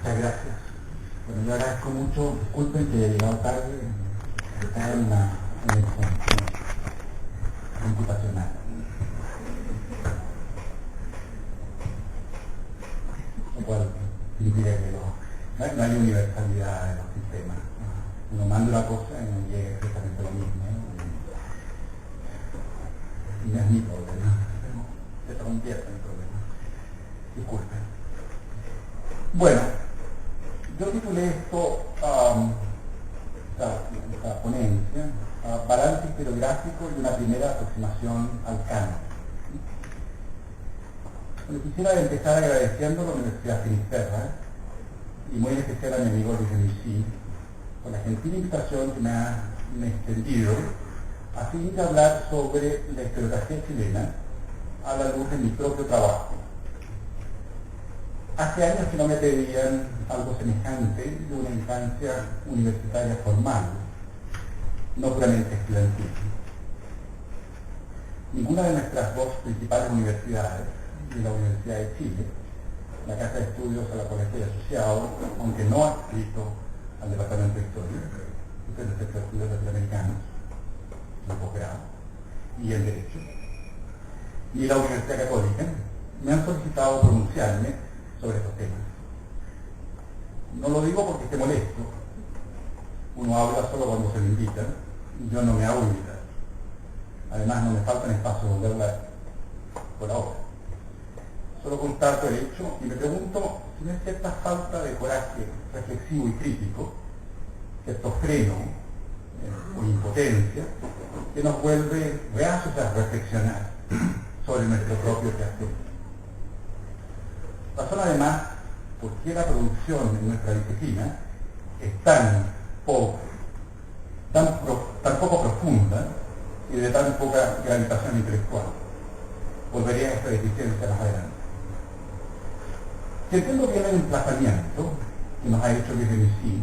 Muchas gracias. Bueno, yo agradezco mucho, disculpen que haya llegado tarde, estaba en una computacional. Lo cual impide que no hay universalidad de los sistemas. Uno manda una cosa y no llega exactamente lo mismo. Y no es mi problema. Se convierte en mi problema. Disculpen. Bueno, yo titulé esto, esta ponencia, Balance Historiográfico y una primera aproximación al canon. Bueno, quisiera empezar agradeciendo a la Universidad Finisterra y muy en especial a mi amigo Luis Debussy por la gentil invitación que me ha extendido a fin de hablar sobre la historiografía chilena a la luz de mi propio trabajo. Hace años que no me pedían algo semejante de una instancia universitaria formal, no puramente estudiantil. Ninguna de nuestras dos principales universidades, ni la Universidad de Chile, la Casa de Estudios a la cual estoy asociado, aunque no adscrito al Departamento de Historia, que es el Centro de Estudios Latinoamericanos, de posgrado, y el Derecho, y la Universidad Católica, me han solicitado pronunciarme sobre estos temas. No lo digo porque esté molesto, uno habla solo cuando se le invita, y yo no me hago invitar. Además no me faltan espacios donde hablar, por ahora. Solo constato el hecho y me pregunto si no es cierta falta de coraje reflexivo y crítico, cierto freno o impotencia, que nos vuelve reacios a reflexionar sobre nuestro propio quehacer. Razón además por qué la producción en nuestra disciplina es tan pobre, tan poco profunda y de tan poca gravitación intelectual. Volveré a esta deficiencia más adelante. Si entiendo bien el emplazamiento que nos ha hecho Luis Debussy,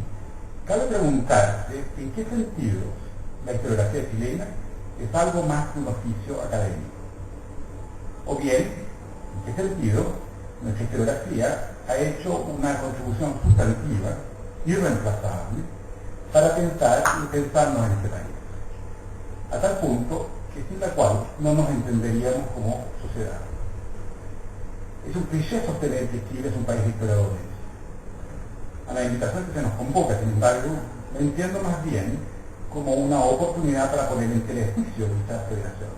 cabe preguntarse en qué sentido la historiografía chilena es algo más que un oficio académico. O bien, en qué sentido nuestra historiografía ha hecho una contribución sustantiva, irreemplazable, para pensar y pensarnos en este país. A tal punto que sin la cual no nos entenderíamos como sociedad. Es un cliché sostener que Chile es un país de historiadores. A la invitación que se nos convoca, sin embargo, lo entiendo más bien como una oportunidad para poner en telejuicio dicha federación.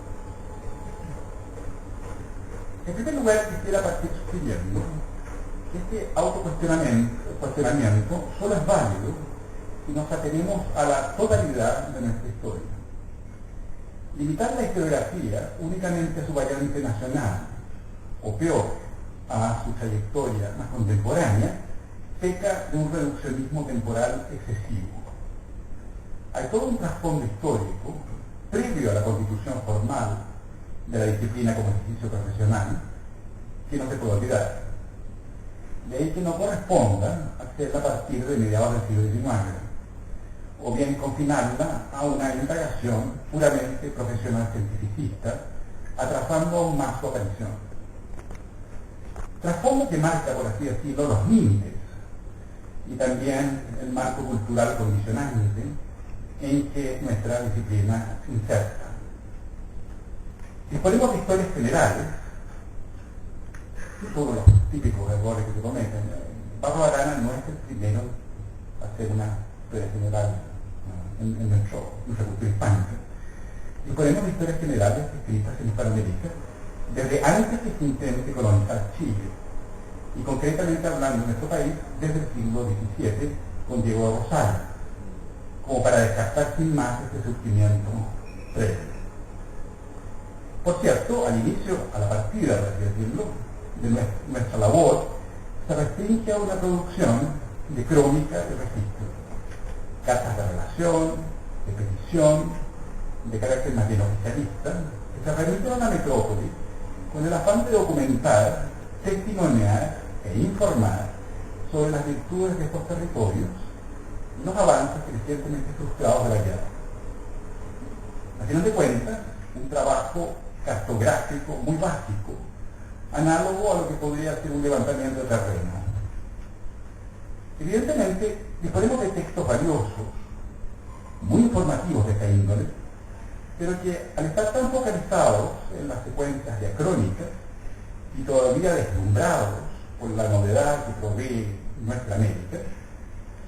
En primer lugar, quisiera partir sugiriendo que este autocuestionamiento solo es válido si nos atenemos a la totalidad de nuestra historia. Limitar la historiografía únicamente a su variante nacional, o peor, a su trayectoria más contemporánea, peca de un reduccionismo temporal excesivo. Hay todo un trasfondo histórico, previo a la constitución formal de la disciplina como ejercicio profesional, que no se puede olvidar. De ahí que no corresponda hacerla a partir de mediados del siglo XIX, o bien confinarla a una indagación puramente profesional cientificista, atrasando aún más su aparición. Trasfondo que marca, por así decirlo, los límites y también el marco cultural condicionante en que nuestra disciplina se inserta. Disponemos de historias generales, todos los típicos errores que se cometen. Pablo Arana no es el primero a hacer una historia general en nuestra cultura hispánica. Disponemos de historias generales escritas en Hispanoamérica desde antes que se intente colonizar Chile, y concretamente hablando de nuestro país desde el siglo XVII con Diego de Rosales, como para descartar sin más este surgimiento previo. Por cierto, al inicio, a la partida, por así decirlo, de nuestra labor, se restringe a una producción de crónica de registro, cartas de relación, de petición, de carácter más bien oficialista, que se remiten a la metrópoli con el afán de documentar, testimoniar e informar sobre las virtudes de estos territorios y los avances crecientemente frustrados de la guerra. A final de cuentas, un trabajo cartográfico muy básico, análogo a lo que podría ser un levantamiento de terreno. Evidentemente, disponemos de textos valiosos, muy informativos de esta índole, pero que al estar tan focalizados en las secuencias diacrónicas y todavía deslumbrados por la novedad que provee nuestra América,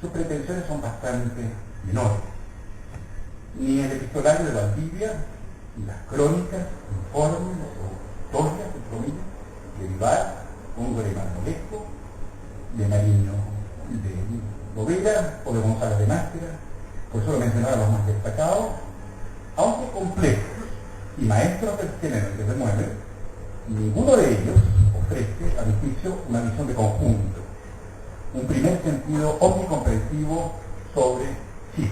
sus pretensiones son bastante menores. Ni el epistolario de Valdivia, ni las crónicas, informes o historias, entre comillas, de Vivar, Góngora y Marmolejo, de Mariño de Lovera o de González de Nájera, por solo mencionar a los más destacados, aunque complejos y maestros del género que se mueven, ninguno de ellos ofrece, a mi juicio, una visión de conjunto, un primer sentido omnicomprensivo sobre Chile.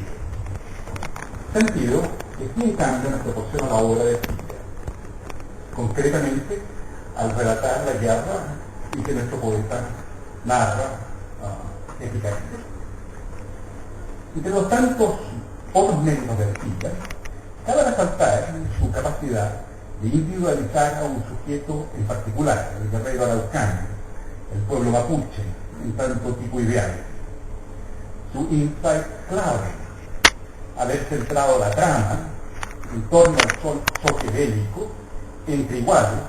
Sentido que sí, en cambio, nos proporciona la obra de Chile, concretamente al relatar la guerra y que nuestro poeta narra épicamente. Entre los tantos otros medios de Chile, cabe resaltar su capacidad de individualizar a un sujeto en particular, el guerrero araucano, el pueblo mapuche, en tanto tipo ideal. Su insight clave, haber centrado la trama en torno al choque bélico entre iguales,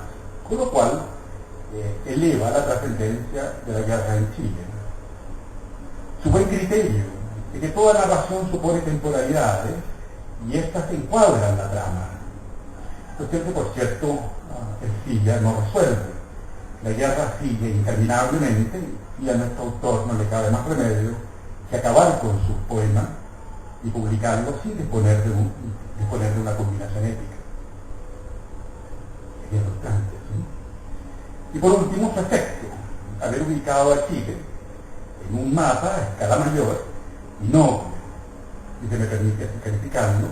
con lo cual eleva la trascendencia de la guerra en Chile. Su buen criterio de que toda narración supone temporalidades y éstas se encuadran en la trama. Cuestión que, por cierto, Ercilla no resuelve. La guerra sigue interminablemente y a nuestro autor no le cabe más remedio que acabar con sus poemas y publicarlos sin disponer de una combinación épica. Es importante, ¿sí? Y por último, su efecto, haber ubicado a Chile en un mapa a escala mayor y noble, y se me permite así calificarlo,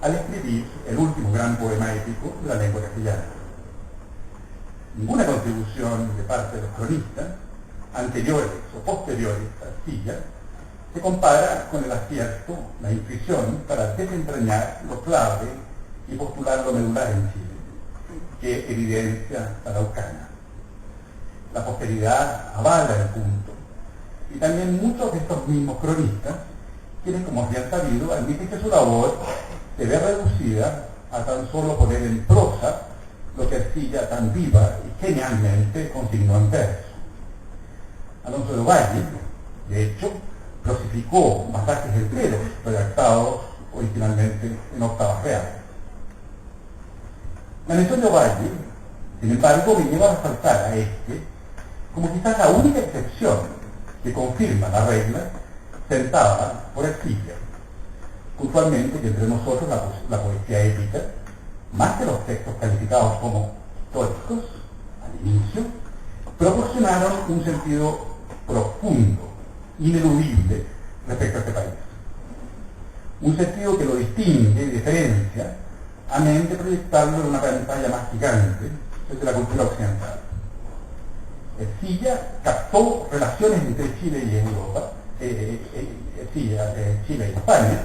al escribir el último gran poema épico de la lengua castellana. Ninguna contribución de parte de los cronistas, anteriores o posteriores a Ercilla, se compara con el acierto, la intuición para desentrañar lo clave y postular lo medular en Chile, que evidencia la araucana. La posteridad avala el punto, y también muchos de estos mismos cronistas, quienes, como se han sabido, admiten que su labor se ve reducida a tan solo poner en prosa lo que Ercilla tan viva y genialmente consignó en verso. Alonso de Ovalle, de hecho, clasificó pasajes enteros redactados originalmente en octavas reales. La mención de Ovalle, sin embargo, me lleva a resaltar a este como quizás la única excepción que confirma la regla sentada por Ercilla. Puntualmente, que entre nosotros la poesía épica, más que los textos calificados como históricos al inicio, proporcionaron un sentido profundo, ineludible respecto a este país. Un sentido que lo distingue y diferencia, amén de proyectarlo en una pantalla más gigante desde la cultura occidental. Ercilla captó relaciones entre Chile y Europa, Chile y España,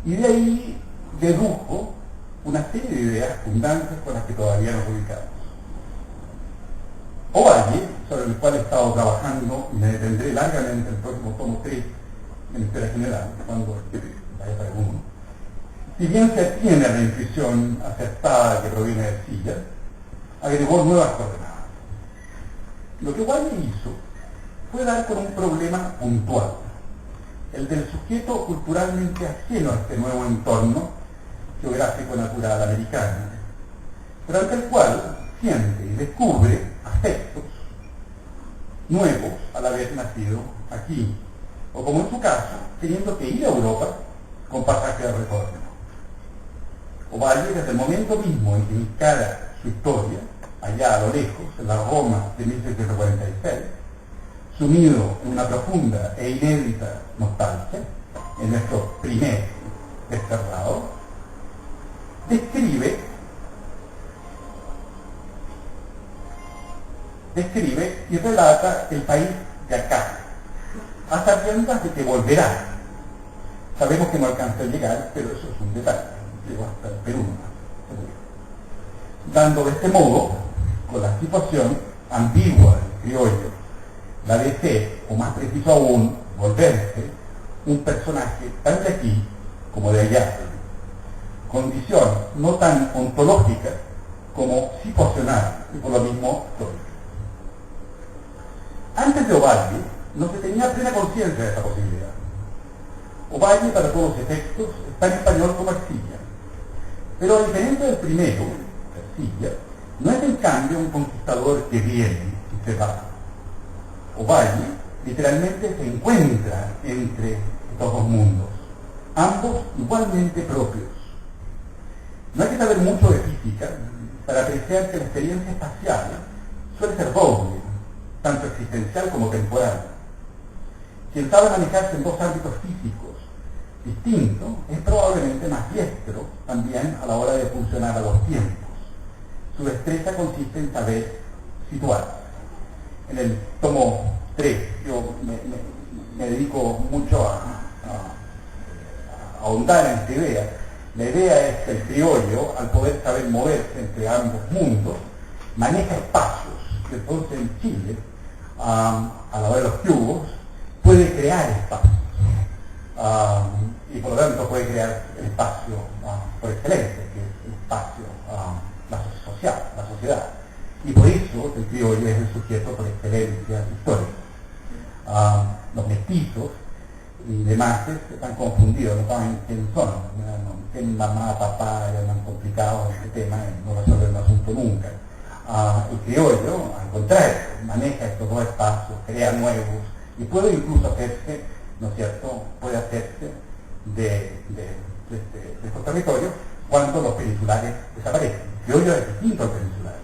y de ahí dedujo una serie de ideas fundantes con las que todavía nos ubicamos. Ovalle, sobre el cual he estado trabajando y me detendré largamente el próximo tomo 3 en Historia General, cuando vaya para uno, si bien se tiene la intuición acertada que proviene de Ercilla, agregó nuevas coordenadas. Lo que Ovalle hizo fue dar con un problema puntual, el del sujeto culturalmente ajeno a este nuevo entorno geográfico natural americano, pero ante el cual siente y descubre aspectos nuevos al haber nacido aquí, o como en su caso, teniendo que ir a Europa con pasaje de retorno. Ovalle, desde el momento mismo en que encara su historia, allá a lo lejos, en la Roma de 1746, sumido en una profunda e inédita nostalgia, en nuestro primer desterrado, describe y relata el país de acá, a sabiendas de que volverá. Sabemos que no alcanza a llegar, pero eso es un detalle, llegó hasta el Perú, dando de este modo, con la situación ambigua del criollo, la de ser, o más preciso aún, volverse un personaje tan de aquí como de allá, condición no tan ontológica como situacional y por lo mismo histórica. Antes de Ovalle no se tenía plena conciencia de esta posibilidad. Ovalle, para todos los efectos, está en español como Ercilla, pero a diferencia del primero, Ercilla, no es en cambio un conquistador que viene y se va. Ovalle literalmente se encuentra entre estos dos mundos, ambos igualmente propios. No hay que saber mucho de física para apreciar que la experiencia espacial suele ser doble, tanto existencial como temporal. Quien sabe manejarse en dos ámbitos físicos distintos es probablemente más diestro también a la hora de funcionar a los tiempos. Su destreza consiste en saber situarse. En el tomo 3 yo me dedico mucho a ahondar en esta idea. La idea es que el criollo, al poder saber moverse entre ambos mundos, maneja espacios. Entonces en Chile, a la hora de los cubos, puede crear espacios. Y por lo tanto puede crear el espacio por excelencia, que es el espacio social, la sociedad. Y por eso el criollo es el sujeto por excelencia histórica. Los mestizos y demás están confundidos, no saben quién son, quién mamá, papá, ya no han complicado este tema y no resuelven el asunto nunca. El criollo, al contrario, maneja estos dos espacios, crea nuevos y puede incluso hacerse, ¿no es cierto?, puede hacerse de estos territorios cuando los peninsulares desaparecen. El criollo es distinto al peninsular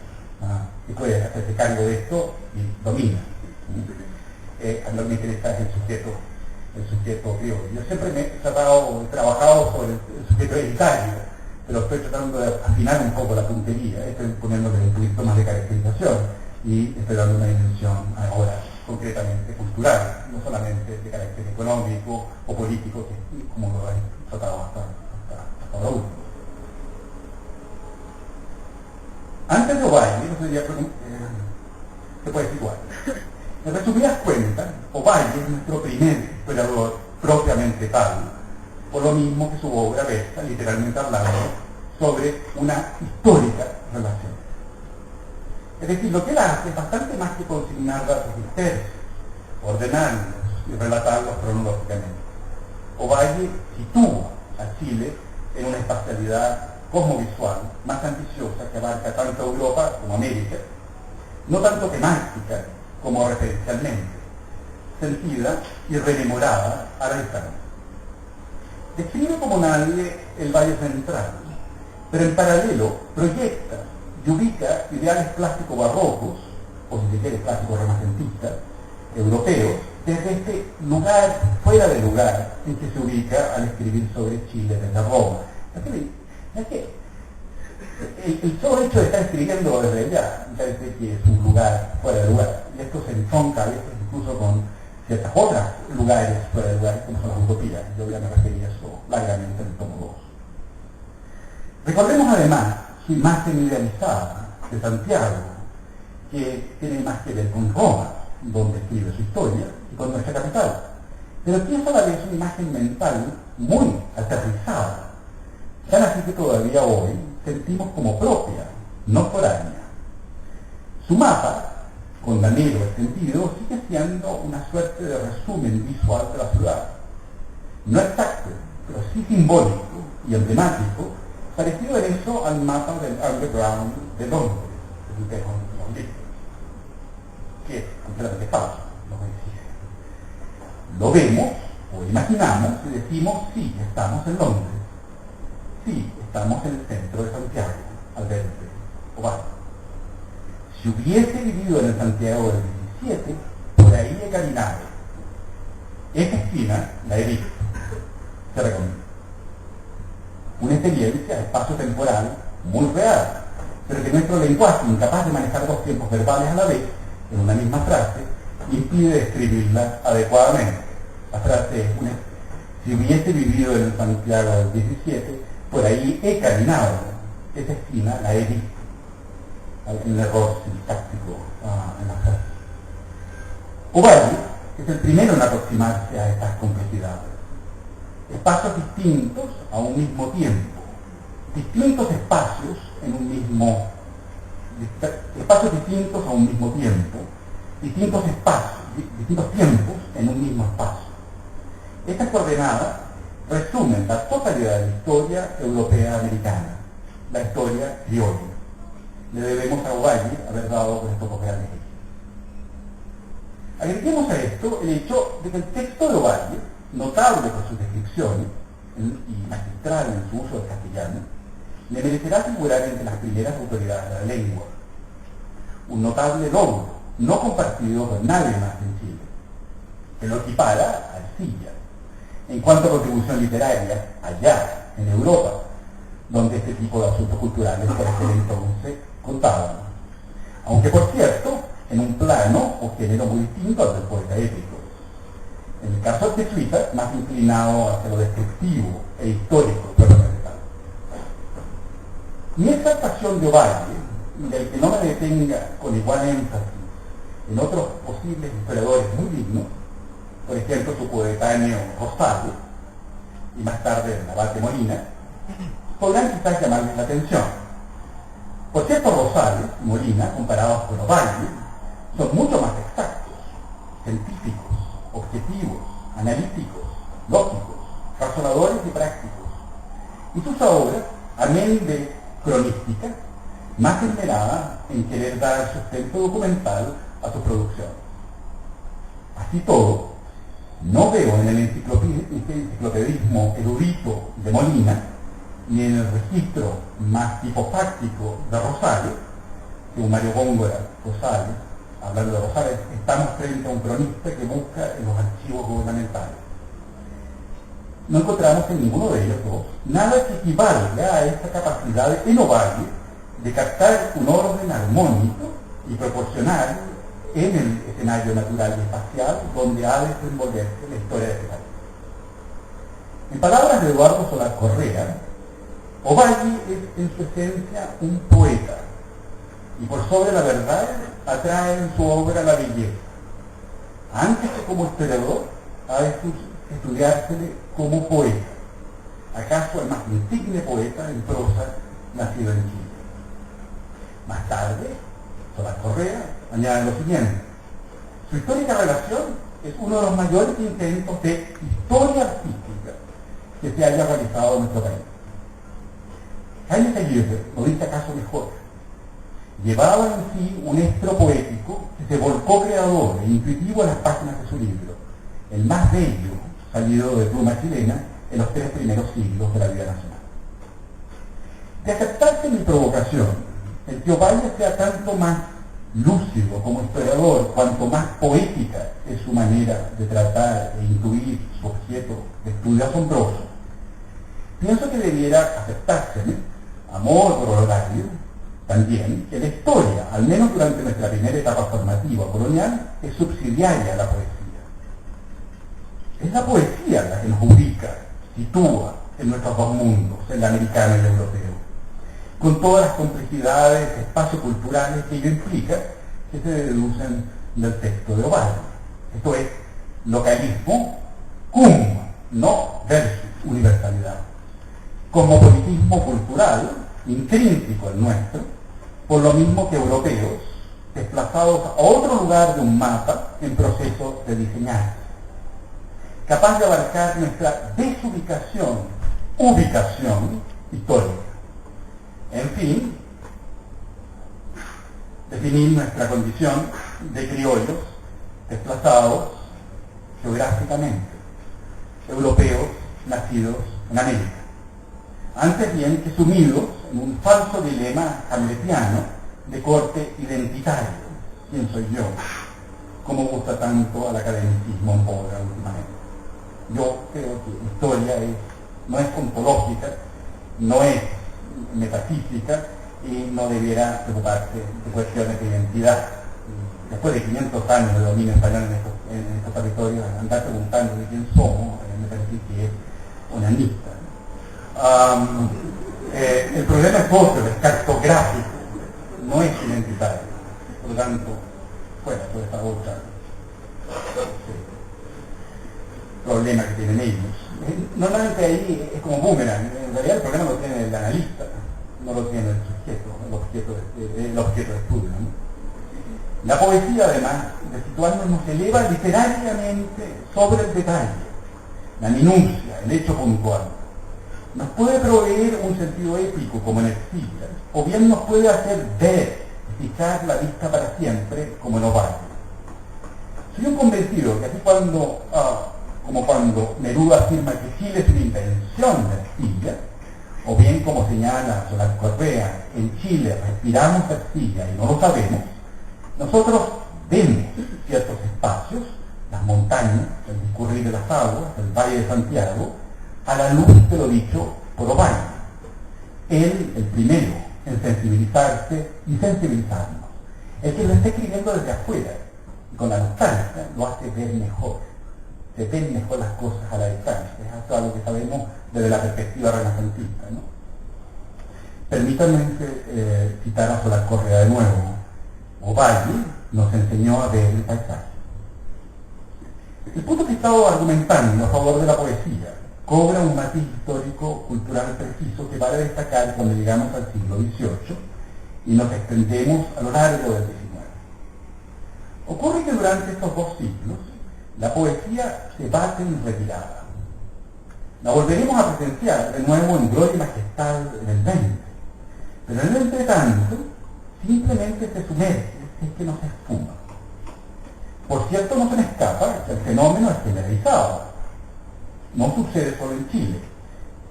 y puede hacerse cargo de esto y domina. A mí me interesa el sujeto criollo. Yo siempre he trabajado sobre el sujeto hereditario, pero estoy tratando de afinar un poco la puntería, estoy poniéndole un poquito más de caracterización y estoy dando una dimensión ahora concretamente cultural, no solamente de carácter económico o político, como lo he tratado hasta ahora último. Antes de Ovalle, se puede decir igual. En resumidas cuentas, Ovalle es nuestro primer historiador propiamente tal, por lo mismo que su obra versa, literalmente hablando, sobre una histórica relación. Es decir, lo que él hace es bastante más que consignar datos dispersos, ordenarlos y relatarlos cronológicamente. Ovalle sitúa a Chile en una espacialidad cosmovisual más ambiciosa que abarca tanto Europa como América, no tanto temática como referencialmente, sentida y rememorada a la distancia. Describe como nadie el Valle Central, pero en paralelo proyecta y ubica ideales plásticos barrocos, o si se quiere plásticos renacentistas, europeos, desde este lugar, fuera del lugar en que se ubica al escribir sobre Chile desde Roma. Es que el solo hecho de estar escribiendo desde allá, parece que es un lugar fuera de lugar, y esto se entronca a veces incluso con ciertos otros lugares fuera de lugar, como son las utopías. Yo ya me referí a eso largamente en el tomo 2. Recordemos además su imagen idealizada de Santiago, que tiene más que ver con Roma, donde escribe su historia, y con nuestra capital, pero que es a la vez una imagen mental muy aterrizada, tan así que todavía hoy sentimos como propia, no foránea. Su mapa, con anhelo extendido, sigue siendo una suerte de resumen visual de la ciudad. No exacto, pero sí simbólico y emblemático, parecido en eso al mapa del Underground de Londres, el que es un libro, que es completamente falso, lo vemos o imaginamos y decimos, sí, estamos en Londres. Sí, estamos en el centro de Santiago, al verte, Ovalle. Si hubiese vivido en el Santiago del 17, por ahí he caminado. Esta esquina la he visto. Se recomienda. Una experiencia espacio-temporal muy real, pero que nuestro lenguaje, incapaz de manejar dos tiempos verbales a la vez, en una misma frase, impide describirla adecuadamente. La frase es una: si hubiese vivido en el Santiago del 17, por ahí he caminado. Esa esquina la he visto. Hay un error sintáctico en la frase. Ovalle es el primero en aproximarse a estas complejidades. Espacios distintos a un mismo tiempo, distintos espacios en un mismo espacios distintos a un mismo tiempo, distintos espacios, distintos tiempos en un mismo espacio. Estas coordenadas resumen la totalidad de la historia europea americana, la historia criolla. Le debemos a Ovalle haber dado con estos dos grandes ejes. Agreguemos a esto el hecho de que el texto de Ovalle, notable por sus descripciones y magistral en su uso del castellano, le merecerá figurar entre las primeras autoridades de la lengua. Un notable logro, no compartido por nadie más en Chile, que lo equipara a Ercilla. En cuanto a contribución literaria, allá, en Europa, donde este tipo de asuntos culturales por aquel entonces contaban. Aunque, por cierto, en un plano o género muy distinto al del poeta épico. En el caso del jesuita, más inclinado hacia lo descriptivo e histórico, pero no necesario. Mi exaltación de Ovalle, del que no me detenga con igual énfasis en otros posibles historiadores muy dignos, por ejemplo su coetáneo Rosales, y más tarde el abate Molina, podrán quizás llamarles la atención. Por cierto, Rosales y Molina, comparados con Ovalle, son mucho más exactos, científicos, objetivos, analíticos, lógicos, razonadores y prácticos. Y sus obras, amén de cronística, más esmerada en querer dar sustento documental a su producción. Así todo, no veo en el enciclopedismo erudito de Molina, ni en el registro más tipofáctico de Rosales, según Mario Góngora Rosales, hablando de Rosales, estamos frente a un cronista que busca en los archivos gubernamentales. No encontramos en ninguno de ellos dos nada que equivalga a esta capacidad en Ovalle de captar un orden armónico y proporcional en el escenario natural y espacial donde ha de desenvolverse la historia de este país. En palabras de Eduardo Solar Correa, Ovalle es en su esencia un poeta, y por sobre la verdad atrae en su obra la belleza. Antes que como historiador, ha de estudiársele como poeta, acaso el más insigne poeta en prosa nacido en Chile. Más tarde, Solar Correa añade lo siguiente: su histórica relación es uno de los mayores intentos de historia artística que se haya realizado en nuestro país. Jaime Aguirre lo dice acaso mejor: llevaba en sí un estro poético que se volcó creador e intuitivo en las páginas de su libro, el más bello salido de pluma chilena en los 3 primeros siglos de la vida nacional. De aceptarse mi provocación, el que Ovalle sea tanto más lúcido como historiador, cuanto más poética es su manera de tratar e intuir su objeto de estudio asombroso, pienso que debiera aceptárseme, a modo corolario, también que la historia, al menos durante nuestra primera etapa formativa colonial, es subsidiaria a la poesía. Es la poesía la que nos ubica, sitúa en nuestros dos mundos, el americano y el europeo, con todas las complejidades espacio-culturales que ello implica, que se deducen del texto de Ovalle. Esto es localismo, cum, no versus universalidad. Cosmopolitismo cultural, intrínseco al nuestro, por lo mismo que europeos, desplazados a otro lugar de un mapa en proceso de diseñar, capaz de abarcar nuestra desubicación, ubicación histórica. En fin, definir nuestra condición de criollos desplazados geográficamente, europeos nacidos en América, antes bien que sumidos en un falso dilema hamletiano de corte identitario. ¿Quién soy yo? ¿Cómo gusta tanto al academicismo en boga últimamente? Yo creo que la historia no es ontológica, no es metafísica y no debiera preocuparse de cuestiones de identidad. Después de 500 años de dominio español en estos territorios, andar preguntando de quién somos, me parece que es onanista. El problema es otro, es cartográfico, no es identitario. Por lo tanto, fuera toda esta otra. Sí. problema que tienen ellos. Normalmente ahí es como boomerang, en realidad el problema lo tiene el analista, no lo tiene el sujeto, el objeto de estudio, ¿no? La poesía, además de situarnos, nos eleva literariamente sobre el detalle, la minucia, el hecho puntual. Nos puede proveer un sentido épico como en el Silas, o bien nos puede hacer ver, fijar la vista para siempre como en Ovalle. Soy un convencido que así como cuando Neruda afirma que Chile es una invención de Arcilla, o bien como señala Solás Correa, en Chile respiramos Arcilla y no lo sabemos, nosotros vemos ciertos espacios, las montañas, el discurrir de las aguas, el Valle de Santiago, a la luz de lo dicho por Ovalle. Él, el primero en sensibilizarse y sensibilizarnos. El que lo está escribiendo desde afuera, con la nostalgia, lo hace ver mejor. Se ven mejor las cosas a la distancia. Es algo que sabemos desde la perspectiva renacentista, ¿no? Permítanme citar a Solás Correa de nuevo. Ovalle nos enseñó a ver el paisaje. El punto que he estado argumentando a favor de la poesía cobra un matiz histórico-cultural preciso que vale destacar cuando llegamos al siglo XVIII y nos extendemos a lo largo del XIX. Ocurre que durante estos dos siglos la poesía se bate en retirada. La volveremos a presenciar de nuevo en gloria y majestad en el XX, pero en el entretanto simplemente se sumerge, es que no se esfuma. Por cierto, no se me escapa que el fenómeno es generalizado. No sucede solo en Chile,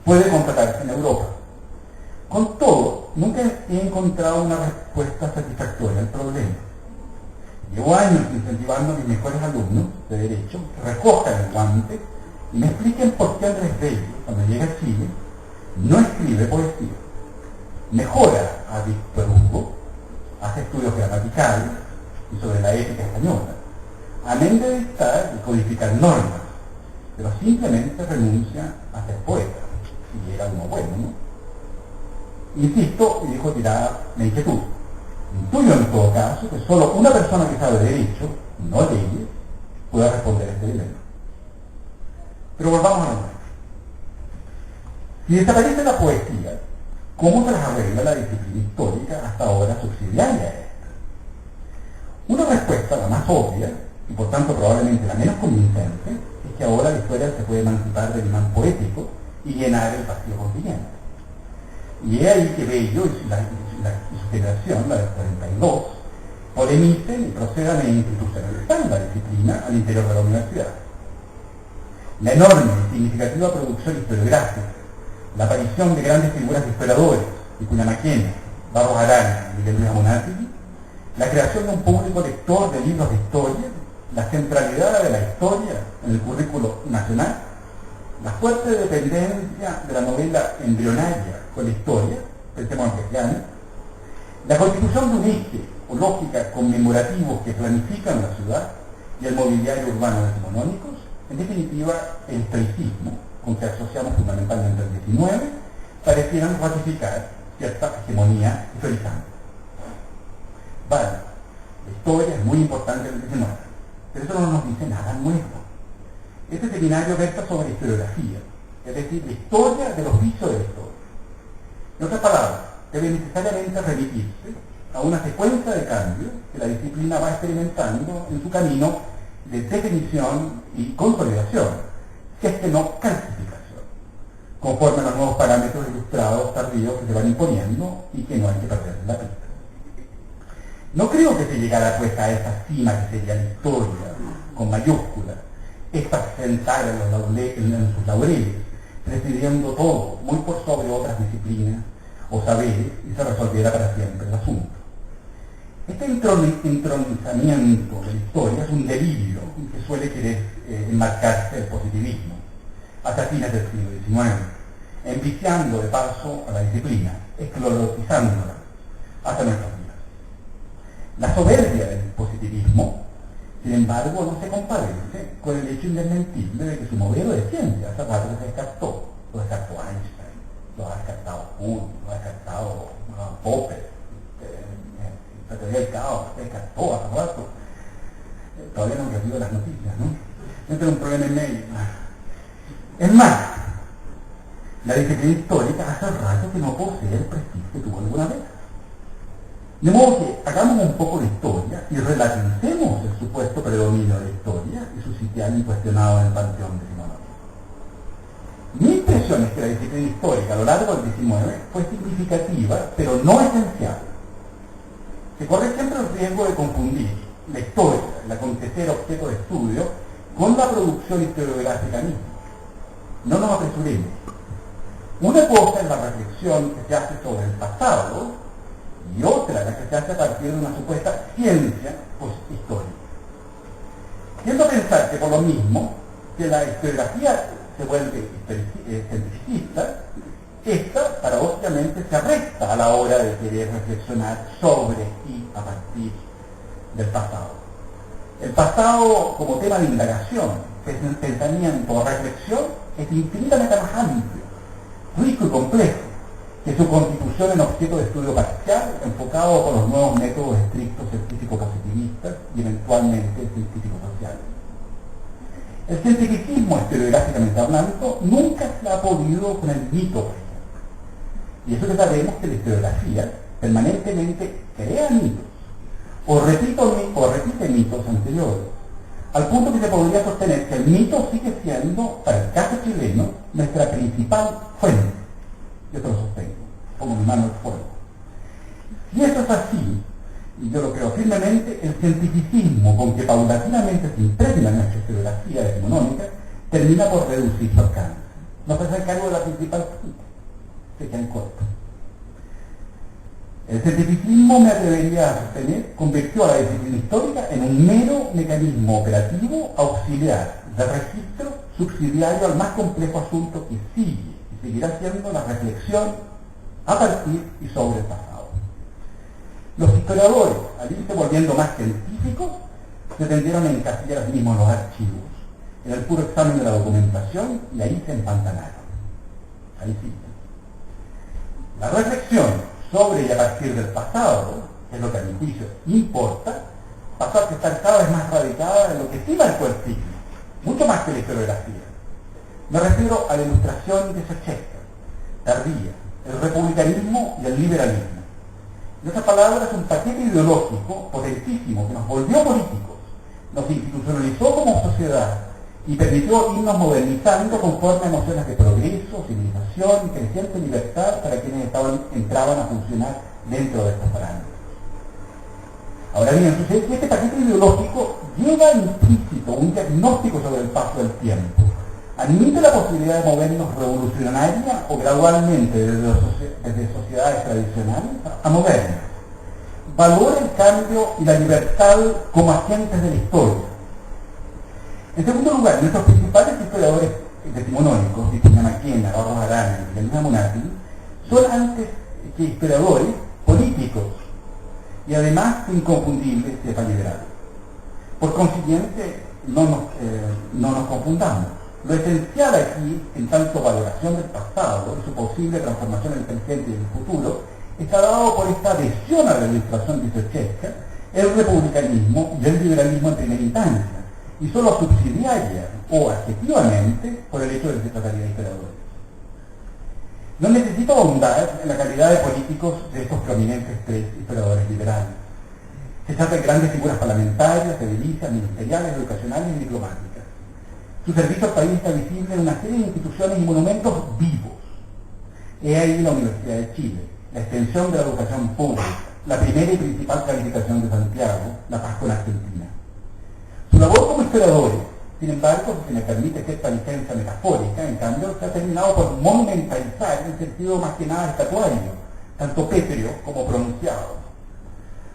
puede constatarse en Europa. Con todo, nunca he encontrado una respuesta satisfactoria al problema. Llevo años incentivando a mis mejores alumnos de Derecho que recojan el guante y me expliquen por qué Andrés Bello, cuando llega a Chile, no escribe poesía. Mejora a Víctor Hugo, hace estudios gramaticales y sobre la ética española, amén de dictar y codificar normas, pero simplemente renuncia a ser poeta, si era uno bueno, ¿no? Insisto, y dijo tirada la inquietud. Intuyo en todo caso que solo una persona que sabe derecho, no leyes, pueda responder a este dilema. Pero volvamos a la nuestra. Si desaparece la poesía, ¿cómo se las arregla la disciplina histórica hasta ahora subsidiaria a esta? Una respuesta, la más obvia, y por tanto probablemente la menos convincente, es que ahora la historia se puede emancipar del imán poético y llenar el vacío consiguiente. Y es ahí que Bello y su generación, la del 42, polemicen y procedan a institucionalizar la disciplina al interior de la universidad. La enorme y significativa producción historiográfica, la aparición de grandes figuras de historiadores, Vicuña Maquena, Barros Arana, Miguel Luis Amunátegui, la creación de un público lector de libros de historia, la centralidad de la historia en el currículo nacional, la fuerte dependencia de la novela embrionaria con la historia, pensemos en Pesciani, la constitución de un eje o lógica conmemorativos que planifican la ciudad y el mobiliario urbano decimonónicos, en definitiva el historicismo, con que asociamos fundamentalmente el 19, parecieran ratificar cierta hegemonía historizante. Vale, la historia es muy importante en el 19, pero eso no nos dice nada nuevo. Este seminario versa sobre historiografía, es decir, la historia del oficio de la historia. En otras palabras, debe necesariamente remitirse a una secuencia de cambios que la disciplina va experimentando en su camino de definición y consolidación, si es que no calcificación, conforme a los nuevos parámetros ilustrados tardíos que se van imponiendo y que no hay que perder la pista. No creo que se llegara pues a esa cima que sería la historia, con mayúsculas, esta sentada en sus laureles, presidiendo todo, muy por sobre otras disciplinas o saberes, y se resolviera para siempre el asunto. Este entronizamiento de la historia es un delirio que suele querer enmarcarse el positivismo hasta fines del siglo XIX, enviciando de paso a la disciplina, esclerotizándola hasta nuestros días. La soberbia del positivismo, sin embargo, no se compadece con el hecho indesmentible de que su modelo de ciencia hace rato se descartó. Lo descartó Einstein, lo ha descartado Kuhn, lo ha descartado Popper, la teoría del caos, se descartó hace rato. Todavía no han recibido las noticias, ¿no? Este es un problema en medio. Es más, la disciplina histórica hace rato que no posee el prestigio que tuvo alguna vez. De modo que hagamos un poco de historia y relativicemos el supuesto predominio de la historia y su sitial incuestionado en el panteón decimonónico. Mi impresión es que la disciplina histórica a lo largo del XIX fue significativa, pero no esencial. Se corre siempre el riesgo de confundir la historia, el acontecer objeto de estudio, con la producción historiográfica misma. No nos apresuremos. Una cosa es la reflexión que se hace sobre el pasado y otra la que se hace a partir de una supuesta ciencia histórica. Tiendo a pensar que por lo mismo que la historiografía se vuelve cientificista, esta paradójicamente se arresta a la hora de querer reflexionar sobre y a partir del pasado. El pasado como tema de indagación, pensamiento o reflexión es infinitamente más amplio, rico y complejo que su constitución en objeto de estudio parcial enfocado por los nuevos métodos estrictos científico-positivistas y eventualmente científico-sociales. El cientificismo, historiográficamente hablando, nunca se ha podido con el mito, por ejemplo. Y eso que sabemos que la historiografía permanentemente crea mitos o repite mitos anteriores, al punto que se podría sostener que el mito sigue siendo, para el caso chileno, nuestra principal fuente. Yo te lo sostengo, pongo mi mano al fuego. Si eso es así, y yo lo creo firmemente, el cientificismo con que paulatinamente se impregna nuestra historiografía decimonónica termina por reducir su alcance. No se hace cargo de la principal fuente, se quedan cortos. El cientificismo, me atrevería a sostener, convirtió a la disciplina histórica en un mero mecanismo operativo auxiliar de registro subsidiario al más complejo asunto que sigue y seguirá siendo la reflexión a partir y sobre el pasado. Los historiadores, al irse volviendo más científicos, se tendieron a encasillar a sí mismos los archivos, en el puro examen de la documentación, y ahí se empantanaron. Ahí sí. La reflexión sobre y a partir del pasado, que es lo que a mi juicio importa, pasó a estar cada vez más radicada en lo que sí marcó el siglo, mucho más que la historiografía. Me refiero a la ilustración de Sochester, tardía, el republicanismo y el liberalismo. En otras palabras, un paquete ideológico potentísimo que nos volvió políticos, nos institucionalizó como sociedad y permitió irnos modernizando conforme a nociones de progreso, civilización y creciente libertad para quienes entraban a funcionar dentro de estos parámetros. Ahora bien, sucede que este paquete ideológico lleva implícito un diagnóstico sobre el paso del tiempo. Admite la posibilidad de movernos revolucionaria o gradualmente desde sociedades tradicionales a modernas. Valora el cambio y la libertad como agentes de la historia. En segundo lugar, nuestros principales historiadores decimonónicos, Cristina Maquena, Barros Arana y Elena Monati, son antes que historiadores políticos y además inconfundibles cepa liberales. Por consiguiente, no nos confundamos. Lo esencial aquí, en tanto valoración del pasado y su posible transformación en el presente y en el futuro, está dado por esta adhesión a la ilustración de Sochester, el republicanismo y el liberalismo en primera instancia, y solo subsidiaria o adjetivamente por el hecho de que se trataría de historiadores. No necesito ahondar en la calidad de políticos de estos prominentes tres historiadores liberales. Se trata de grandes figuras parlamentarias, edilicias, ministeriales, educacionales y diplomáticas. Su servicio al país está visible en una serie de instituciones y monumentos vivos. He ahí la Universidad de Chile, la extensión de la educación pública, la primera y principal calificación de Santiago, la paz con Argentina. Su labor como historiadores, sin embargo, si me permite cierta licencia metafórica, en cambio, se ha terminado por monumentalizar en sentido más que nada estatuario, tanto pétreo como pronunciado.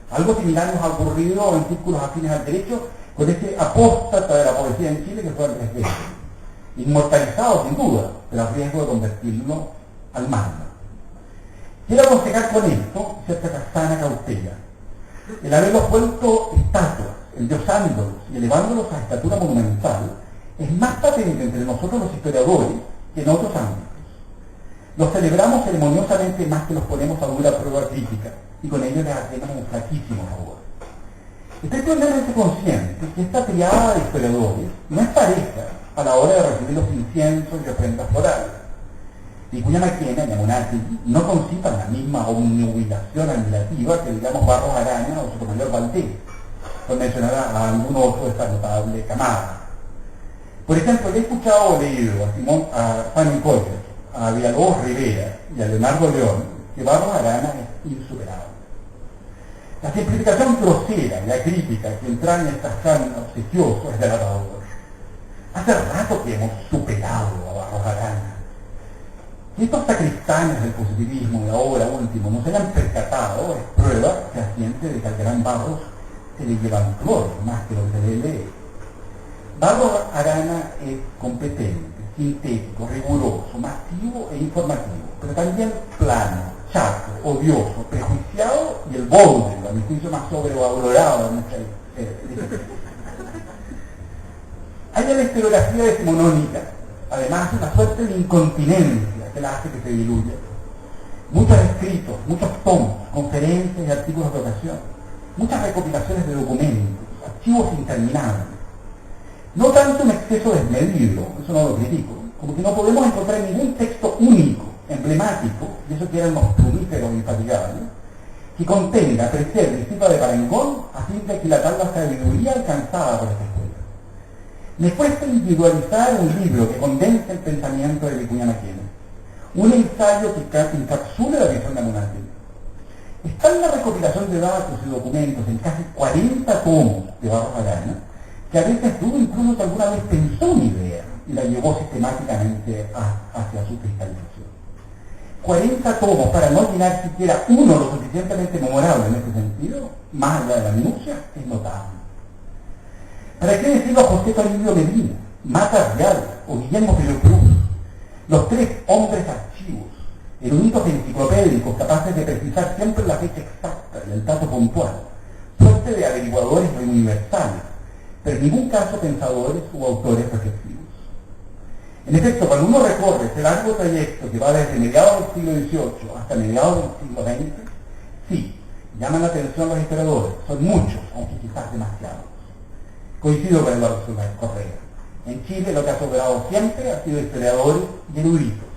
Algo similar nos ha ocurrido en círculos afines al derecho con ese apóstata de la poesía en Chile que fue Andrés Bello, inmortalizado sin duda, pero a riesgo de convertirlo al mármol. Quiero aconsejar con esto cierta sana cautela. El haberlos vuelto estatuas, endiosándolos y elevándolos a estatura monumental, es más patente entre nosotros los historiadores que en otros ámbitos. Los celebramos ceremoniosamente más que los ponemos a dura prueba crítica, y con ello les hacemos un flaquísimo favor. Estoy plenamente consciente que esta triada de historiadores no es pareja a la hora de recibir los inciensos y ofrendas florales. Vicuña Maquena y Amunati no concitan la misma omnubilación admirativa que, digamos, Barros Arana o Sotomayor Valdés, por mencionar a algún otro de esta notable camada. Por ejemplo, he escuchado o leído a Simon Collier, a Villalobos Rivera y a Leonardo León que Barros Arana es insuperable. La simplificación grosera y la crítica que entraña estas tan obsequioso es delatador. Hace rato que hemos superado a Barros Arana. Que estos sacristanes del positivismo de ahora último no se hayan percatado es prueba fehaciente de que al gran Barros se le lleva un cloro más que lo que se le lee. Barros Arana es competente, sintético, riguroso, masivo e informativo, pero también plano, chato, odioso, prejuiciado y el Baudelaire, a mi juicio más sobrevalorado de nuestra Hay en la historiografía decimonónica, además, una suerte de incontinencia que la hace que se diluya. Muchos escritos, muchos tomos, conferencias y artículos de ocasión, muchas recopilaciones de documentos, archivos interminables. No tanto un exceso desmedido, eso no lo critico, como que no podemos encontrar ningún texto único, emblemático, y eso que eran unos plumíferos infatigables, que contenga, preserve y sirva de parangón a fin de aquilatar la sabiduría alcanzada por esta escuela. Me cuesta individualizar un libro que condense el pensamiento de Vicuña Maquena, un ensayo que encapsule la visión de Amunati. Está en la recopilación de datos y documentos en casi 40 tomos de Barros Arana, que a veces dudo incluso que alguna vez pensó una idea y la llevó sistemáticamente hacia su cristalización. 40 tomos para no llenar siquiera uno lo suficientemente memorable en este sentido, más allá de la minucia, es notable. ¿Para qué decirlo a José Toribio Medina, Mata Real o Guillermo Feliu Cruz? Los tres hombres archivos, eruditos enciclopédicos capaces de precisar siempre la fecha exacta y el dato puntual, suerte de averiguadores universales, pero en ningún caso pensadores u autores reflexivos. En efecto, cuando uno recorre ese largo trayecto que va desde mediados del siglo XVIII hasta mediados del siglo XX, sí, llaman la atención los historiadores, son muchos, aunque quizás demasiados. Coincido con Eduardo Solís Correa. En Chile lo que ha sobrado siempre ha sido historiadores y eruditos,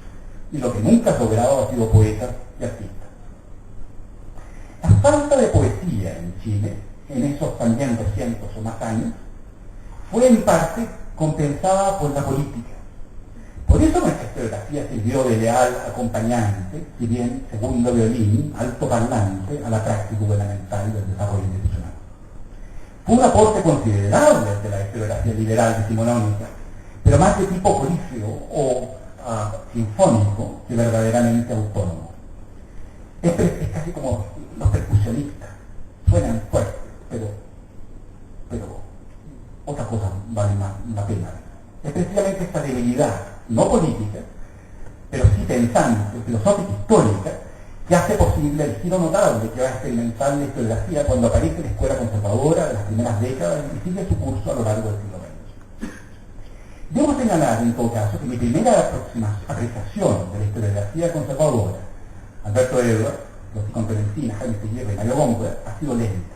y lo que nunca ha sobrado ha sido poetas y artistas. La falta de poesía en Chile, en esos también 200 o más años, fue en parte compensada por la política. Por eso nuestra historiografía sirvió de leal acompañante, si bien segundo violín, alto parlante, a la práctica gubernamental del desarrollo institucional. Fue un aporte considerable de la historiografía liberal decimonónica, pero más de tipo polífero o sinfónico que verdaderamente autónomo. Es casi como los percusionistas, suenan fuertes, pero otras cosas valen más la pena. Es precisamente esta debilidad, no política, pero sí pensante, filosófica, histórica, que hace posible el giro notable que va a experimentar la historiografía cuando aparece la escuela conservadora de las primeras décadas y sigue su curso a lo largo del siglo XX. Debo señalar, en todo caso, que mi primera apreciación de la historiografía conservadora, Alberto Edwards, Rosy Conferencina, Jaime Seguirre y Mario Góngora, ha sido lenta.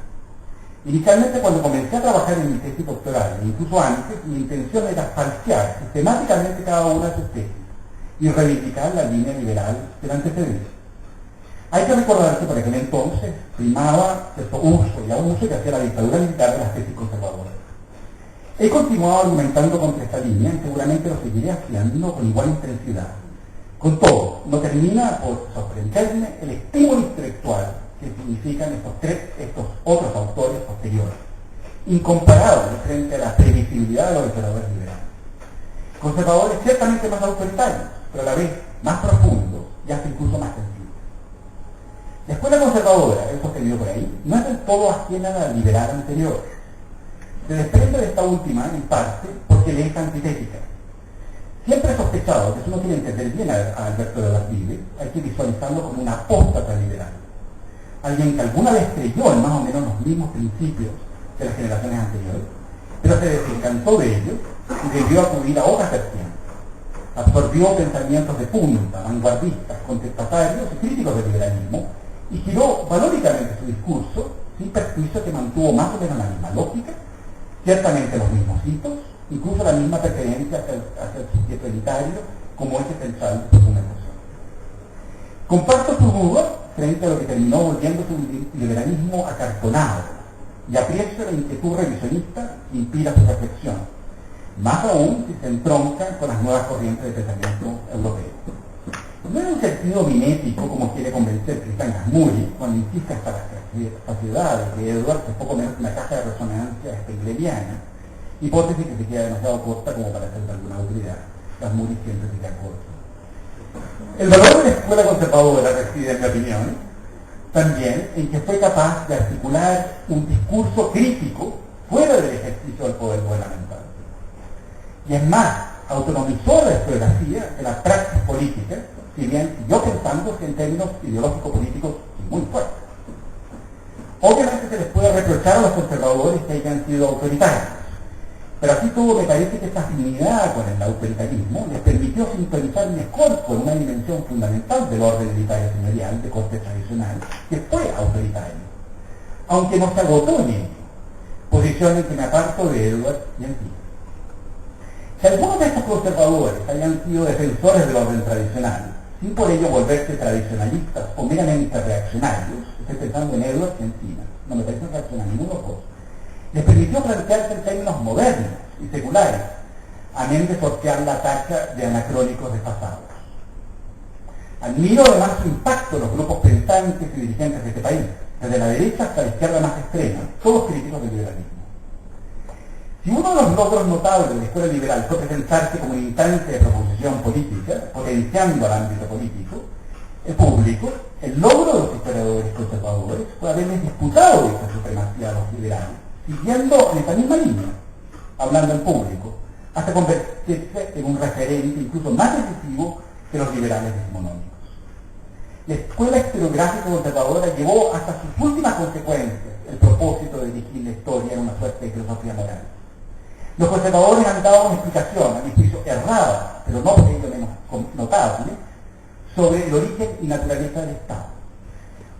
Inicialmente, cuando comencé a trabajar en mi tesis doctoral, e incluso antes, mi intención era falsear sistemáticamente cada una de sus tesis y reivindicar la línea liberal del antecedente. Hay que recordar que por aquel entonces primaba cierto uso y abuso que hacía la dictadura militar de las tesis conservadoras. He continuado argumentando contra esta línea y seguramente lo seguiré haciendo con igual intensidad. Con todo, no termina por sorprenderme el estímulo intelectual que significan estos otros autores posteriores, incomparables frente a la previsibilidad de los historiadores liberales. Conservadores ciertamente más autoritarios, pero a la vez más profundos y hasta incluso más sensibles. La escuela conservadora, he sostenido por ahí, no es del todo ajena a la liberal anterior. Se desprende de esta última, en parte, porque le es antitética. Siempre he sospechado que si uno quiere entender bien a Alberto de las Vives, hay que visualizarlo como una apóstata liberal. Alguien que alguna vez creyó en más o menos los mismos principios de las generaciones anteriores, pero se desencantó de ellos y debió acudir a otras vertientes. Absorbió pensamientos de punta, vanguardistas, contestatarios y críticos del liberalismo, y giró valóricamente su discurso sin perjuicio que mantuvo más o menos la misma lógica, ciertamente los mismos hitos, incluso la misma preferencia hacia el sujeto elitario como eje central de su argumentación. Comparto su duda frente a lo que terminó volviéndose un liberalismo acartonado y aprecio la inquietud revisionista que inspira su reflexión, más aún si se entronca con las nuevas corrientes de pensamiento europeo. No en un sentido mimético, como quiere convencer Tristan Gasmuri, cuando insiste hasta la saciedad de que Edwards es poco menos que una caja de resonancia stegleriana, hipótesis que se queda demasiado corta como para ser de alguna utilidad. Gasmuri siempre se queda corto. El valor de la escuela conservadora reside, en mi opinión, también en que fue capaz de articular un discurso crítico fuera del ejercicio del poder gubernamental. Y es más, autonomizó la historiografía de la praxis política, si bien siguió pensándose en términos ideológico-políticos muy fuertes. Obviamente se les puede reprochar a los conservadores que hayan sido autoritarios, pero así todo me parece que esta afinidad con el autoritarismo les permitió sintonizar mejor con una dimensión fundamental del orden elitario señorial de corte tradicional, que fue autoritario, aunque no se agotó en ello, posición en que me aparto de Edwards y en fin. Si algunos de estos conservadores hayan sido defensores del orden tradicional, sin por ello volverse tradicionalistas o meramente reaccionarios, estoy pensando en Edwards y en Sina, no me parece reaccionario ninguno de los dos, les permitió plantearse en términos modernos y seculares, amén de sortear la tacha de anacrónicos desfasados. Admiro además su impacto en los grupos pensantes y dirigentes de este país, desde la derecha hasta la izquierda más extrema, todos críticos del liberalismo. Si uno de los logros notables de la escuela liberal fue presentarse como una instancia de proposición política, potenciando al ámbito político, el público, el logro de los historiadores conservadores fue haberles disputado esta supremacía a los liberales, siguiendo en esta misma línea, hablando en público, hasta convertirse en un referente incluso más decisivo que los liberales decimonónicos. La escuela historiográfica conservadora llevó hasta sus últimas consecuencias el propósito de dirigir la historia en una suerte de filosofía moral. Los conservadores han dado una explicación, a mi juicio errada, pero no por ello menos notable, sobre el origen y naturaleza del Estado.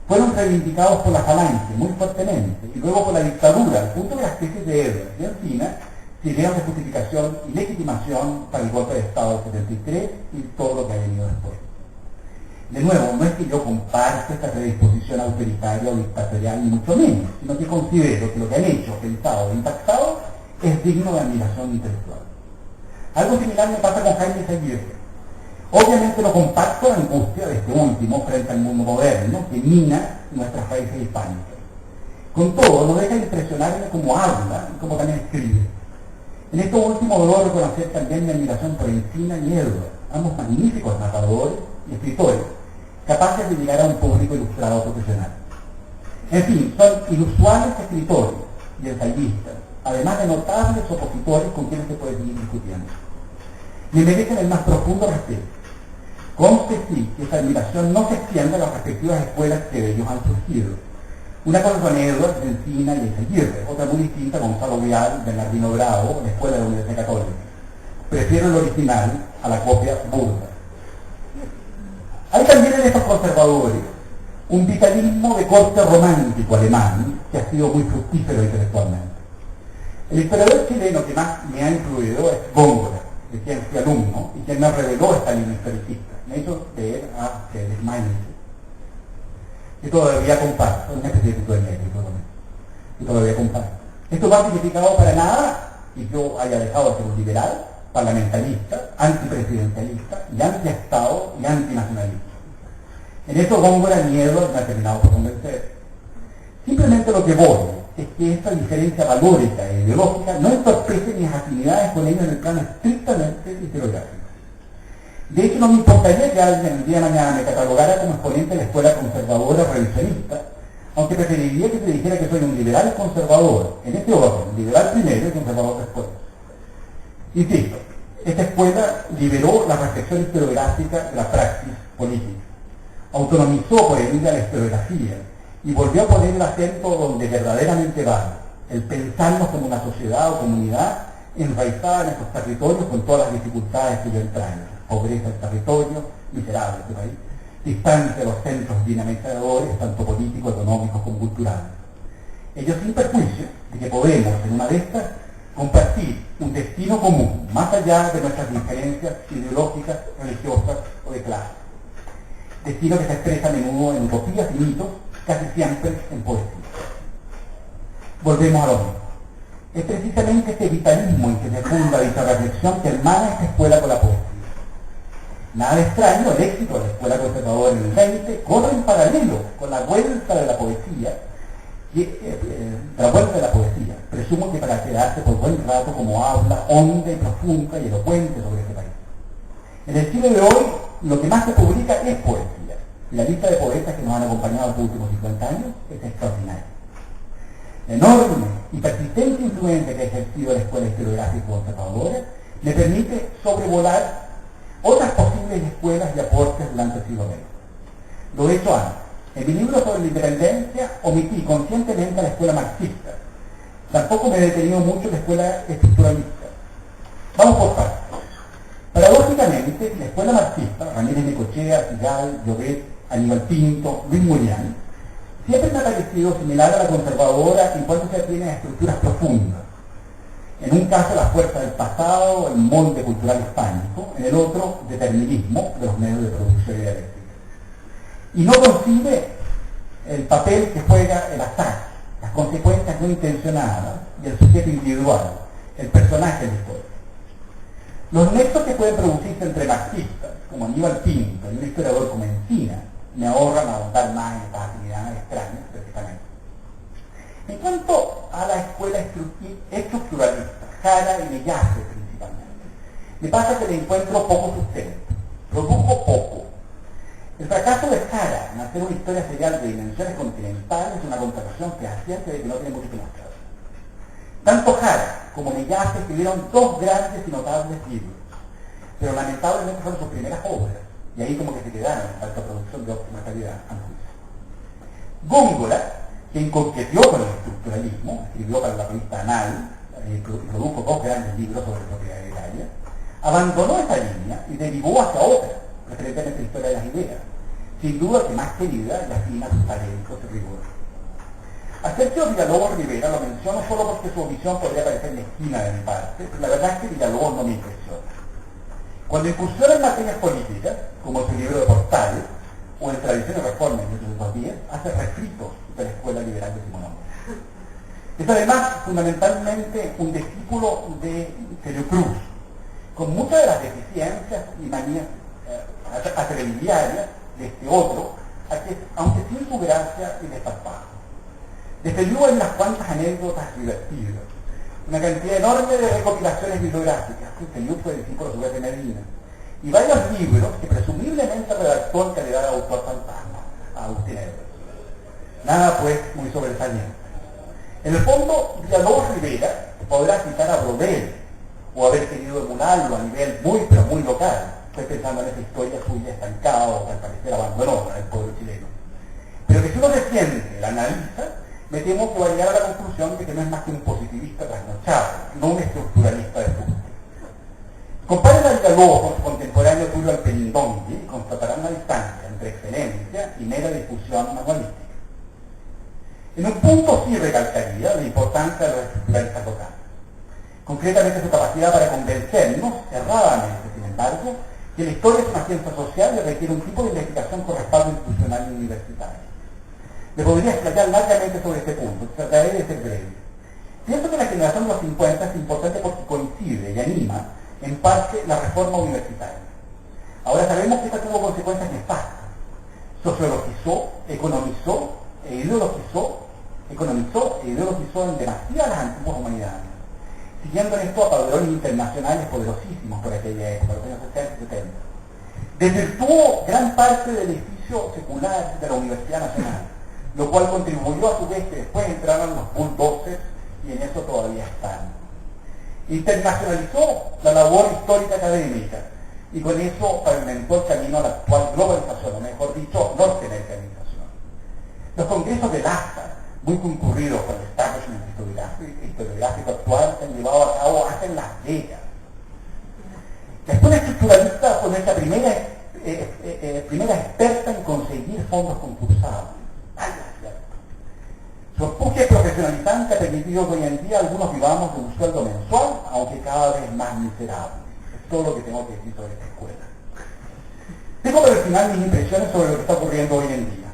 Fueron reivindicados por la Falange muy fuertemente y luego por la dictadura, al punto de las tesis de Edwards y Encina sirvieron de justificación y legitimación para el golpe de Estado del 73 y todo lo que ha venido después. De nuevo, no es que yo comparte esta predisposición autoritaria o dictatorial, ni mucho menos, sino que considero que lo que han hecho, pensado e impactado es digno de admiración intelectual. Algo similar me pasa con Jaime Saguirre. Obviamente no comparto la angustia de este último frente al mundo moderno que mina nuestras raíces hispánicas. Con todo, no deja de impresionarme cómo habla y cómo también escribe. En esto último debo reconocer también mi admiración por Encina y Edwards, ambos magníficos narradores y escritores, capaces de llegar a un público ilustrado profesional. En fin, son inusuales escritores y ensayistas, además de notables opositores con quienes se puede seguir discutiendo. Me merecen el más profundo respeto. Conste sí que esta admiración no se extiende a las respectivas escuelas que de ellos han surgido. Una cosa son Edwards, Encina y Ezequiel, otra muy distinta, Gonzalo Vial, Bernardino Bravo, la Escuela de la Universidad Católica. Prefiero el original a la copia burda. Hay también en estos conservadores un vitalismo de corte romántico alemán que ha sido muy fructífero intelectualmente. El historiador chileno que más me ha influido es Góngora, de quien fui alumno y quien me reveló esta línea historicista. Me hizo leer a Félix Meineke, que todavía comparto, una especie de título de médico, y todavía comparto. Esto no ha significado para nada que yo haya dejado de ser un liberal, parlamentarista, antipresidencialista, y anti-Estado y antinacionalista. En esto Góngora ni Edwards me ha terminado por convencer. Simplemente lo que voy es que esta diferencia valórica e ideológica no entorpece mis afinidades con ellos en el plano estrictamente historiográfico. De hecho, no me importaría que alguien el día de mañana me catalogara como exponente de la escuela conservadora revisionista, aunque preferiría que se dijera que soy un liberal conservador, en este orden, liberal primero y conservador después. Insisto, esta escuela liberó la reflexión historiográfica de la praxis política, autonomizó por ella la historiografía y volvió a poner el acento donde verdaderamente va, el pensarnos como una sociedad o comunidad enraizada en estos territorios con todas las dificultades que ello entraña: pobreza del territorio, miserable este país, distancia de los centros dinamizadores, tanto políticos, económicos como culturales. Ello sin perjuicio de que podemos, en una de estas, compartir un destino común, más allá de nuestras diferencias ideológicas, religiosas o de clase. Destino que se expresa a menudo en utopías y mitos, casi siempre en poesía. Volvemos a lo mismo. Es precisamente este vitalismo en que se funda dicha reflexión que hermana esta escuela con la poesía. Nada de extraño, el éxito de la escuela conservadora en el 20 corre en paralelo con la vuelta de la poesía, Presumo que para quedarse por buen rato como habla honda y profunda y elocuente sobre este país. En el Chile de hoy, lo que más se publica es poesía. Y la lista de poetas que nos han acompañado los últimos 50 años es extraordinaria. La enorme y persistente influencia que ha ejercido la escuela historiográfica conservadora le permite sobrevolar otras posibles escuelas y aportes durante el siglo XX. Lo he hecho antes. En mi libro sobre la independencia omití conscientemente a la escuela marxista. Tampoco me he detenido mucho en la escuela estructuralista. Vamos por partes. Paradójicamente, la escuela marxista, Ramírez Necochea, Sigal, Llobet, Aníbal Pinto, Luis Murián, siempre me ha parecido similar a la conservadora en cuanto se atiene a estructuras profundas. En un caso, la fuerza del pasado, el molde cultural hispánico; en el otro, determinismo de los medios de producción y dialéctica. Y no concibe el papel que juega el azar, las consecuencias no intencionadas y el sujeto individual, el personaje de la historia. Los nexos que pueden producirse entre marxistas, como Aníbal Pinto, y un historiador como Encina, me ahorran ahondar más en estas actividades extrañas, precisamente. En cuanto a la escuela estructuralista, Jara y Mellase principalmente, me pasa que le encuentro poco sustento, produjo poco. El fracaso de Jara en hacer una historia serial de dimensiones continentales es una constatación fehaciente de que no tiene mucho que mostrar. Tanto Jara como Mellase escribieron dos grandes y notables libros, pero lamentablemente fueron sus primeras obras, y ahí como que se quedaron en falta de producción de óptima calidad a mi juicio. Góngora, quien coqueteó con el estructuralismo, escribió para la revista Anal y produjo dos grandes libros sobre propiedad agraria, abandonó esa línea y derivó hacia otra, referentemente a la historia de las ideas, sin duda que más querida y afina a sus talentos y rigor. A Sergio Villalobos Rivera lo menciono solo porque su visión podría parecer mezquina de mi parte, pero la verdad es que Villalobos no me impresiona. Cuando incursiona en materias políticas, como su libro de Portales, o en Tradición y Reforma en 1810, hace refritos de la escuela liberal de Simonópolis. Es además fundamentalmente un discípulo de Celio Cruz, con muchas de las deficiencias y manías atrevidiarias de este otro, aunque sin su gracia y desparpajo. De Celio hay unas cuantas anécdotas divertidas, una cantidad enorme de recopilaciones bibliográficas, Celio fue discípulo de Medina, y varios libros que presumiblemente redactó en calidad de autor fantasma, a Agustín Ebert. Nada pues muy sobresaliente. En el fondo, Villalobos Rivera podrá citar a Brodel, o haber querido emularlo a nivel muy pero muy local. Estoy pensando en esa historia suya estancada o que al parecer abandonó al pueblo chileno. Pero que si uno se siente, la analiza, me temo que va a llegar a la conclusión de que no es más que un positivista trasnochado, no un estructuralista de fútbol. Comparen a Villalobos con su contemporáneo Tulio Alpendongui y constatarán la distancia entre excelencia y mera difusión manualística. En un punto sí recalcaría la importancia de los estructuralistas locales. Concretamente su capacidad para convencernos, erradamente sin embargo, que la historia es una ciencia social y requiere un tipo de investigación con respaldo institucional y universitario. Me podría explayar largamente sobre este punto, trataré de ser breve. Pienso que la generación de los 50 es importante porque coincide y anima, en parte, la reforma universitaria. Ahora sabemos que esta tuvo consecuencias nefastas. Sociologizó, economizó e ideologizó en demasiadas las antiguas humanidades, siguiendo en esto a padrones internacionales poderosísimos por aquella época, los años 60 y 70. Desvirtuó gran parte del edificio secular de la Universidad Nacional, lo cual contribuyó a su vez que después entraran los bulldozers y en eso todavía están. Internacionalizó la labor histórica académica y con eso pavimentó el camino a la actual globalización, o mejor dicho, norteamericanización. Los congresos de Lázaro, muy concurridos por el establishment historiográfico actual, se han llevado a cabo hasta en Las Vegas. La escuela estructuralista fue nuestra primera experta en conseguir fondos concursados. Su empuje profesionalizante ha permitido que hoy en día algunos vivamos de un sueldo mensual, aunque cada vez más miserable. Es todo lo que tengo que decir sobre esta escuela. Tengo para el final mis impresiones sobre lo que está ocurriendo hoy en día.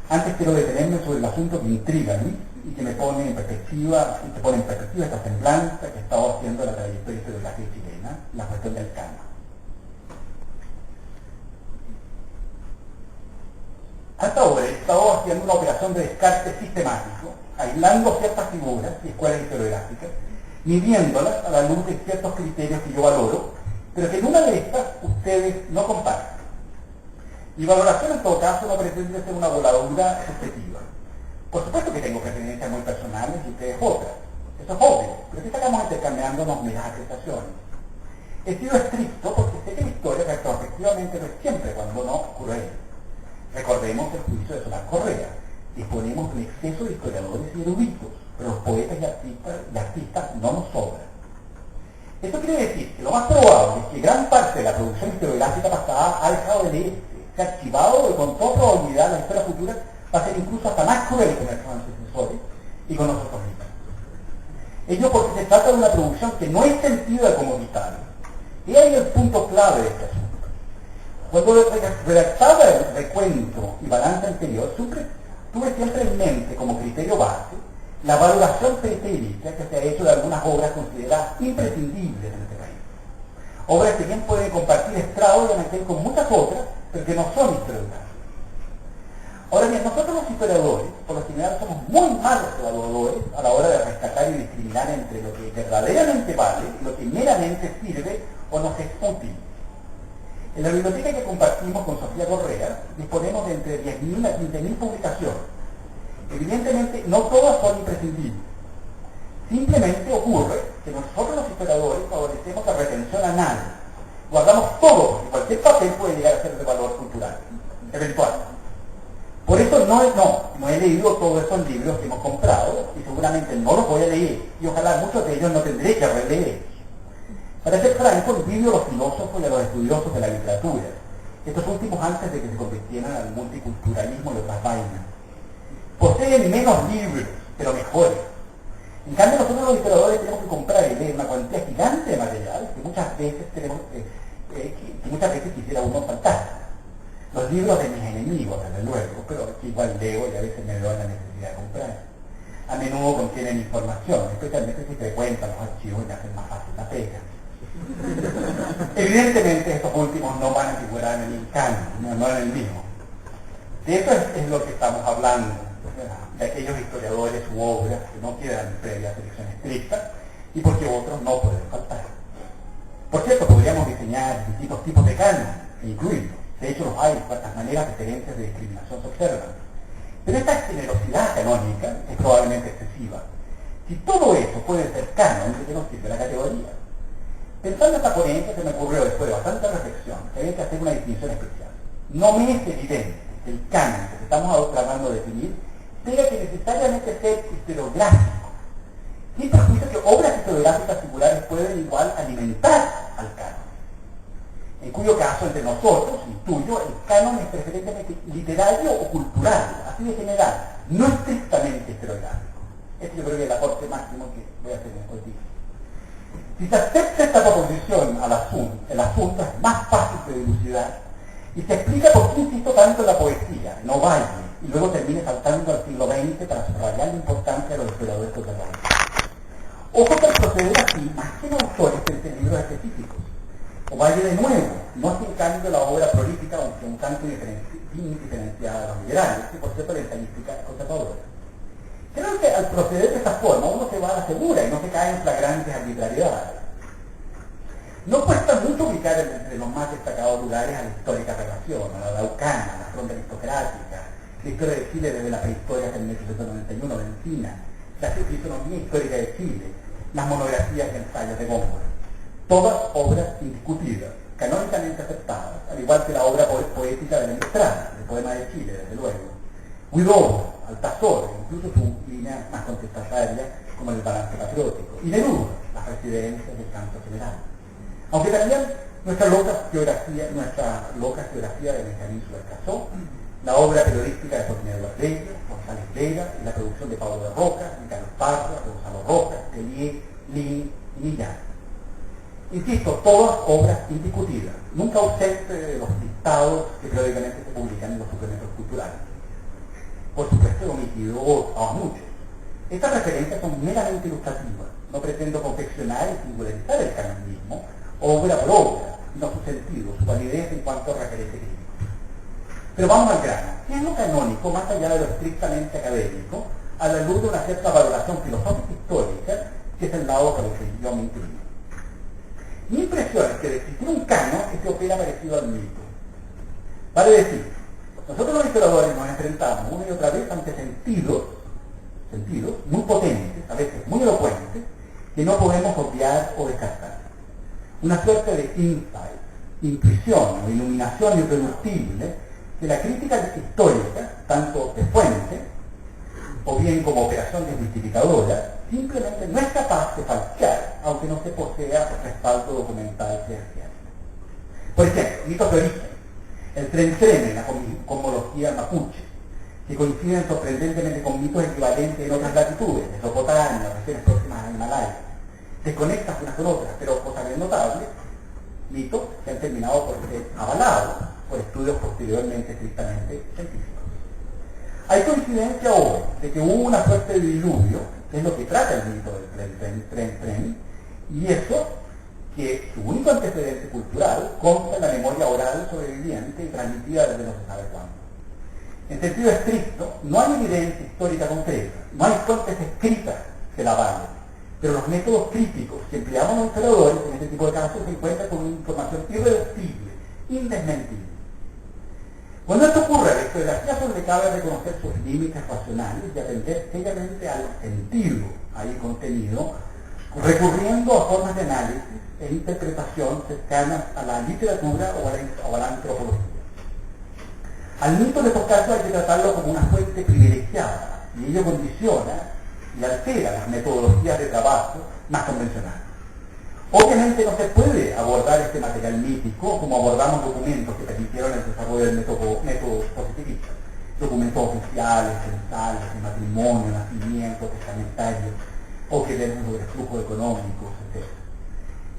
Antes quiero detenerme sobre el asunto que intriga a mí y que me pone en perspectiva, esta semblanza que he estado haciendo de la trayectoria historiográfica chilena, la cuestión del canon. Hasta ahora he estado haciendo una operación de descarte sistemático, aislando ciertas figuras y escuelas historiográficas, midiéndolas a la luz de ciertos criterios que yo valoro, pero que en una de estas ustedes no comparten. Mi valoración en todo caso no pretende ser una voladura subjetiva. Por supuesto que tengo preferencias muy personales y ustedes otras. Eso es obvio, pero aquí estamos intercambiándonos meras apreciaciones. He sido estricto porque sé que la historia retrospectivamente no es siempre cuando no cruel. Recordemos el juicio de Solán Correa. Disponemos de un exceso de historiadores y eruditos, pero los poetas y artistas no nos sobran. Esto quiere decir que lo más probable es que gran parte de la producción historiográfica pasada ha dejado de leerse, se ha archivado y con toda probabilidad la historia futura va a ser incluso hasta más cruel con nuestros antecesores y con nosotros mismos. Ello porque se trata de una producción que no es sentida como vital. Y ahí el punto clave de este asunto. Cuando redactaba el recuento y balance anterior, tuve siempre en mente como criterio base la valoración periférica que se ha hecho de algunas obras consideradas imprescindibles en este país. Obras que bien pueden compartir estrado y anaquel con muchas otras, pero que no son historiográficas. Ahora bien, nosotros los historiadores, por lo general, somos muy malos evaluadores a la hora de rescatar y discriminar entre lo que verdaderamente vale y lo que meramente sirve o nos es útil. En la biblioteca que compartimos con Sofía Correa disponemos de entre 10.000 a 15.000 publicaciones. Evidentemente no todas son imprescindibles. Simplemente ocurre que nosotros los historiadores favorecemos la retención anal. Guardamos todo, porque cualquier papel puede llegar a ser de valor cultural, eventual. Por eso no he leído todos esos libros que hemos comprado y seguramente no los voy a leer y ojalá muchos de ellos no tendré que releer. Para ser franco, envidio a los filósofos y a los estudiosos de la literatura, estos últimos antes de que se convirtieran al multiculturalismo y otras vainas. Poseen menos libros, pero mejores. En cambio, nosotros los historiadores tenemos que comprar y leer una cuantía gigante de material que muchas veces quisiera uno faltar. Los libros de mis enemigos, desde luego, pero que igual leo y a veces me doy la necesidad de comprar. A menudo contienen información, especialmente si frecuentan los archivos y me hacen más fácil la pega. Evidentemente estos últimos no van a figurar en el canon, no en el mismo. De eso es lo que estamos hablando, de aquellos historiadores u obras que no quedan previa selección estricta y porque otros no pueden faltar. Por cierto, podríamos diseñar distintos tipos de canon e incluirlos. De hecho, los hay de cuantas maneras diferentes de discriminación se observan. Pero esta generosidad canónica es probablemente excesiva. Si todo eso puede ser canon, ¿de qué nos sirve la categoría? Pensando en esta ponencia, se me ocurrió después de bastante reflexión que había que hacer una distinción especial. No me es evidente que el canon que estamos tratando de definir tenga que necesariamente ser historiográfico, sin perjuicio que obras historiográficas singulares pueden igual alimentar al canon. En cuyo caso, entre nosotros, intuyo, el canon es preferentemente literario o cultural, así de general, no estrictamente historiográfico. Este yo creo que es el aporte máximo que voy a hacer hoy día. Si se acepta esta proposición al asunto, el asunto es más fácil de dilucidar y se explica por qué insisto tanto en la poesía, no Valle, y luego termine saltando al siglo XX para subrayar la importancia de los historiadores contemporáneos. Ojo que al proceder así, más que los autores frente a libros específicos. Ovalle de nuevo, no es en cambio la obra prolífica, aunque un tanto diferenciada de los liberales, que por cierto la estadística es conservadora. Creo que al proceder de esta forma uno se va a la segura y no se cae en flagrantes arbitrariedades. No cuesta mucho ubicar entre los más destacados lugares a la histórica relación, a la araucana, a la fronda aristocrática, la historia de Chile desde la prehistoria hasta el 1891 de Encina, la fisonomía histórica de Chile, las monografías y ensayos de Góngora. Todas obras indiscutidas, canónicamente aceptadas, al igual que la obra poética de la Mistral, el poema de Chile, desde luego. Huidobro, Altazor, incluso su línea más contestataria, como el balance patriótico. Y Neruda, las residencias del canto general. Aunque también nuestra loca geografía de la península del Cazó la obra periodística de Fortunio Reyes, González Vega, y la producción de Pablo de Roca, de Carlos Parra, de Gonzalo Rojas, de Lin y Millán. Insisto, todas obras indiscutidas, nunca ausente de los listados que periódicamente se publican en los suplementos culturales. Por supuesto, he omitido a muchos. Estas referencias son meramente ilustrativas. No pretendo confeccionar y singularizar el canonismo, obra por obra, sino su sentido, su validez en cuanto a referente crítico. Pero vamos al grano. ¿Qué es lo canónico más allá de lo estrictamente académico, a la luz de una cierta valoración filosófica histórica, que es el lado por el que yo me inclino? Mi impresión es que de existir un canon que se opera parecido al mito. Vale decir, nosotros los historiadores nos enfrentamos una y otra vez ante sentidos muy potentes, a veces muy elocuentes, que no podemos obviar o descartar. Una suerte de insight, intuición o iluminación irreductible que la crítica histórica, tanto de fuente o bien como operación desmitificadora, simplemente no es capaz de falsear, aunque no se posea respaldo documental terciario. Por ejemplo, mitos de origen, el tren en la cosmología mapuche, que coinciden sorprendentemente con mitos equivalentes en otras latitudes, Mesopotamia, regiones próximas al Himalaya, desconectas unas con otras, pero cosa bien notable, mitos que han terminado por ser avalados por estudios posteriormente estrictamente científicos. Hay coincidencia hoy de que hubo una suerte de diluvio, que es lo que trata el mito del tren, y eso que su único antecedente cultural consta en la memoria oral sobreviviente y transmitida desde no se sabe cuándo. En sentido estricto, no hay evidencia histórica concreta, no hay fuentes escritas que la avalen, pero los métodos críticos que empleamos los historiadores en este tipo de casos se encuentran con una información irreductible, indesmentible. Cuando esto ocurre, la historiografía solo le cabe reconocer sus límites racionales y atender seriamente al sentido ahí contenido, recurriendo a formas de análisis e interpretación cercanas a la literatura o a la antropología. Al mito de estos casos hay que tratarlo como una fuente privilegiada, y ello condiciona y altera las metodologías de trabajo más convencionales. Obviamente no se puede abordar este material mítico como abordamos documentos que permitieron el desarrollo del método positivista, documentos oficiales, censales, de matrimonio, nacimiento, testamentario, o que vemos sobre flujo económicos, etc.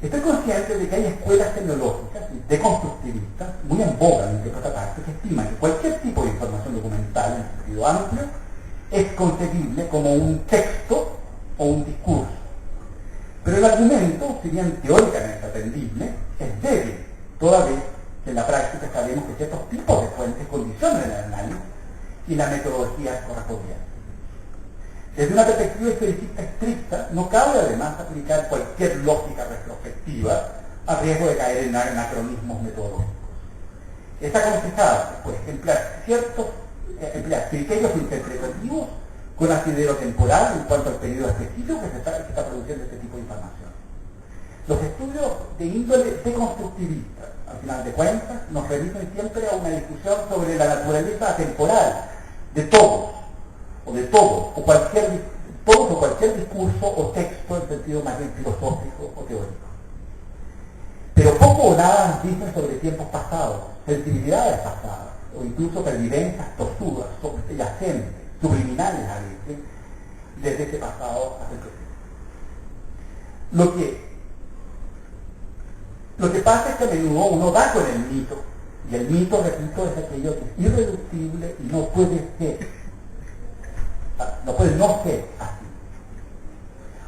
Estoy consciente de que hay escuelas tecnológicas deconstructivistas muy en boga en esta parte que estiman que cualquier tipo de información documental en sentido amplio es concebible como un texto o un discurso. Pero el argumento, si bien teóricamente atendible, es débil, toda vez que en la práctica sabemos que ciertos tipos de fuentes condicionan el análisis y la metodología correspondiente. Desde una perspectiva historicista estricta, no cabe además aplicar cualquier lógica retrospectiva a riesgo de caer en anacronismos metodológicos. Es aconsejable, pues, emplear criterios interpretativos con asidero temporal en cuanto al periodo específico que se está produciendo este tipo de información. Los estudios de índole deconstructivista, al final de cuentas, nos remiten siempre a una discusión sobre la naturaleza atemporal de todos, o cualquier discurso o texto en sentido más bien filosófico o teórico. Pero poco o nada nos dicen sobre tiempos pasados, sensibilidades pasadas, o incluso pervivencias tosudas, subyacentes, subliminales a veces, desde ese pasado hasta el presente. Lo que pasa es que a menudo uno da con el mito, y el mito, repito, es aquello que es irreductible y no puede no ser así.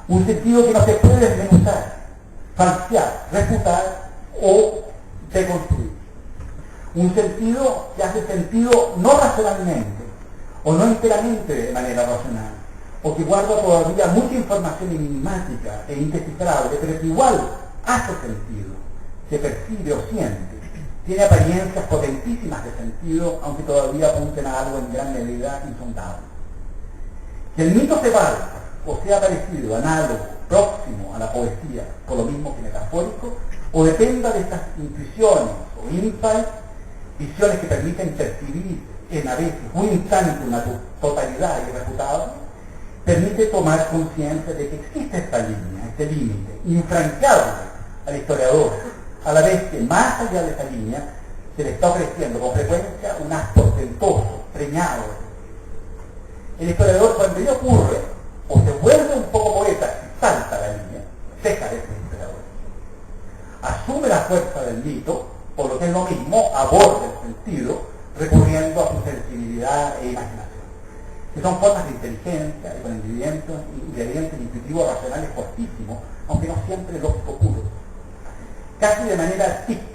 Un sentido que no se puede desmenuzar, falsear, refutar o deconstruir. Un sentido que hace sentido no racionalmente, o no enteramente de manera racional, o que guarda todavía mucha información enigmática e indescifrable, pero que igual hace sentido, se percibe o siente, tiene apariencias potentísimas de sentido, aunque todavía apunten a algo en gran medida insondable. Que el mito se valga, o sea parecido, análogo, próximo a la poesía, por lo mismo que metafórico, o dependa de estas intuiciones o insights, visiones que permiten percibir en a veces un instante una totalidad irrefutable, permite tomar conciencia de que existe esta línea, este límite, infranqueable al historiador, a la vez que más allá de esa línea se le está ofreciendo con frecuencia un as portentoso, preñado. El historiador, cuando ello ocurre, o se vuelve un poco poeta y salta la línea, deja de ser historiador. Asume la fuerza del mito, por lo que es lo mismo, aborda el sentido, recurriendo a su sensibilidad e imaginación, que son formas de inteligencia y con ingredientes intuitivos racionales fortísimos, aunque no siempre lógico puro, casi de manera artística,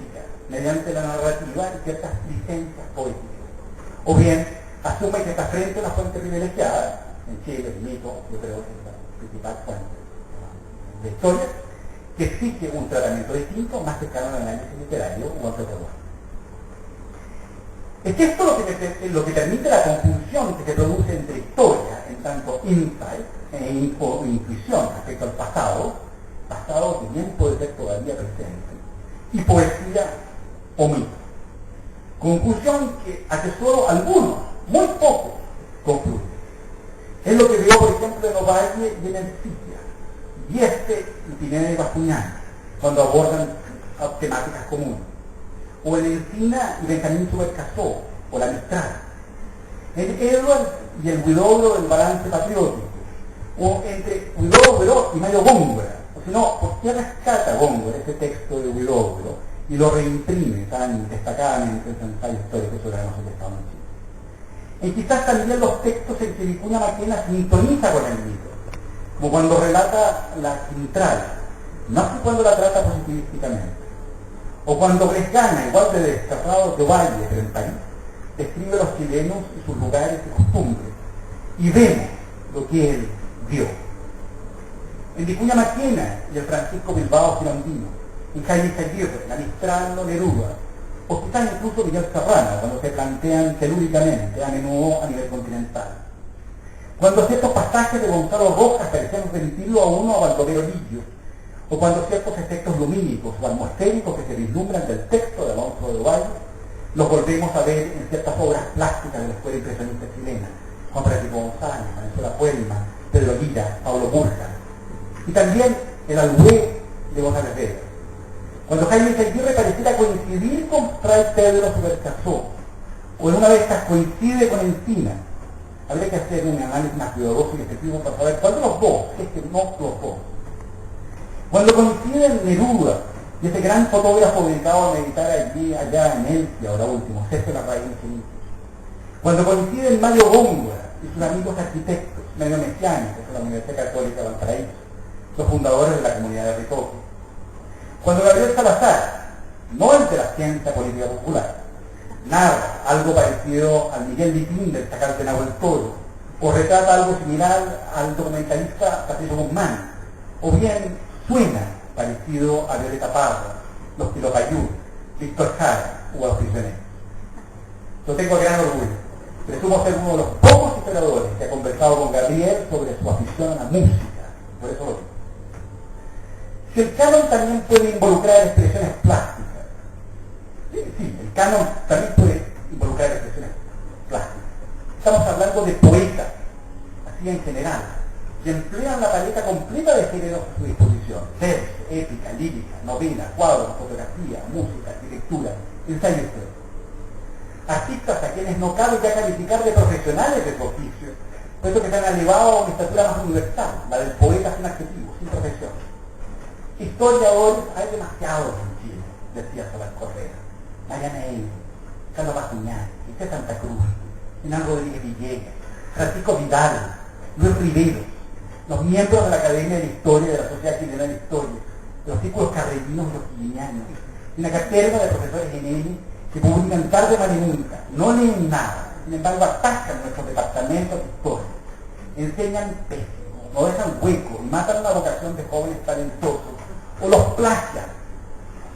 mediante la narrativa y ciertas licencias poéticas. O bien, asume que está frente a una fuente privilegiada, en Chile el mito, yo creo que es la principal fuente de historia, que exige un tratamiento distinto, más cercano al análisis literario o antropológico. Es que esto es lo que permite la conjunción que se produce entre historia, en tanto insight o intuición respecto al pasado que bien puede ser todavía presente, y poesía o mito. Conclusión a que solo algunos, muy pocos, concluyen. Es lo que veo, por ejemplo, en Ovalle y en el Sitia, y Pineda y Bascuñán, cuando abordan temáticas comunes. O en Encina y Benjamín Subercasó, o la Mistral. En Edward y el Huidobro del balance patriótico, o entre Huidobro y Mario Góngora. O si no, ¿por qué rescata Góngora ese texto de Huidobro y lo reimprime tan destacadamente en su ensayo histórico sobre la noción de Estado en Chile? Y quizás también los textos en que Vicuña Maquena sintoniza con el mito, como cuando relata la Quintral, no así cuando la trata positivísticamente. O cuando Bresgana, igual de descarrado de Ovalle, pero en París, describe a los chilenos y sus lugares y costumbres, y vemos lo que él vio. En Vicuña Maquena y el Francisco Bilbao Girondino, en Jaime Aguirre, la Mistral Neruda, o quizás incluso Miguel Serrano, cuando se plantean telúricamente, a menudo a nivel continental. Cuando ciertos pasajes de Gonzalo Rojas parecían remitirlo a uno a Baldomero Lillo, o cuando ciertos efectos lumínicos o atmosféricos que se vislumbran del texto de Alonso de Ovalle, los volvemos a ver en ciertas obras plásticas de la escuela impresionista chilena, Juan Francisco González, Valenzuela Puelma, Pedro Lira, Pablo Burja, y también el Alhué de González Vega. Cuando Jaime Aguirre pareciera coincidir con Fray Pedro Subercasó, o en una de estas coincide con Encina, habría que hacer un análisis más cuidadoso y efectivo para saber cuál de los dos, es que no los dos. Cuando coinciden Neruda y ese gran fotógrafo dedicado a meditar allí, allá en Elche, ahora último, Sergio Larraín Felipe. Cuando coinciden Mario Góngora y sus amigos arquitectos, medio mesiánicos de la Universidad Católica de Valparaíso, los fundadores de la comunidad de Ritoque. Cuando Gabriel Salazar, no el de la ciencia política popular, narra algo parecido al Miguel Vitín del Chacal de Nahuel Toro, o retrata algo similar al documentalista Patricio Guzmán, o bien suena parecido a Violeta Parra, los Pilopayú, Víctor Jara o a los prisioneros. Yo tengo gran orgullo. Presumo ser uno de los pocos historiadores que ha conversado con Gabriel sobre su afición a la música. Por eso lo digo. Si el canon también puede involucrar expresiones plásticas, sí, el canon también puede involucrar expresiones plásticas. Estamos hablando de poetas, así en general, que emplean la paleta completa de géneros a su disposición: verso, épica, lírica, novela, cuadros, fotografía, música, arquitectura, ensayo histórico. Artistas a quienes no cabe ya calificar de profesionales de su oficio, puesto que se han elevado a una estatura más universal, la del poeta sin adjetivo, sin profesión. Historiadores hay demasiados en Chile, decía Solar Correa, Mariana Eire, Carlos Bascuñán, José Santa Cruz, Hernán Rodríguez Villegas, Francisco Vidal, Luis Rivero, los miembros de la Academia de Historia de la Sociedad Chilena de Historia, los círculos carrerinos y los quilianos, y una caterva de profesores en él que publican tarde más nunca, no leen nada, sin embargo atacan nuestros departamentos de historia, enseñan pésimo, no dejan hueco y matan la vocación de jóvenes talentosos, o los plagian,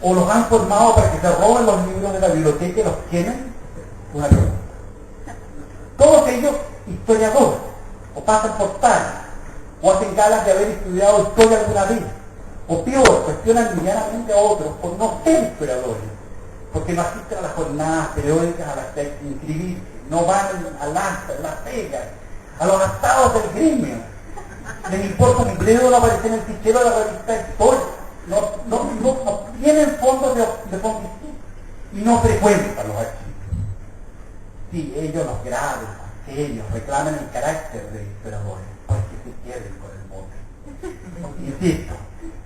o los han formado para que se roben los libros de la biblioteca y los quemen. Una pregunta. Todos ellos historiadores, o pasan por tal, o hacen galas de haber estudiado historia alguna vez, o peor, cuestionan medianamente a otros por no ser historiadores, porque no asisten a las jornadas periódicas a las que hay que inscribirse, no van al acta, a las pegas, a los asados del gremio. Les importa un bledo no aparecer en el fichero de la revista Historia. No tienen fondos de fondos. y no frecuentan los archivos. Sí, ellos los graves, ellos reclaman el carácter de historiadores, pues que se queden con el bote. Insisto,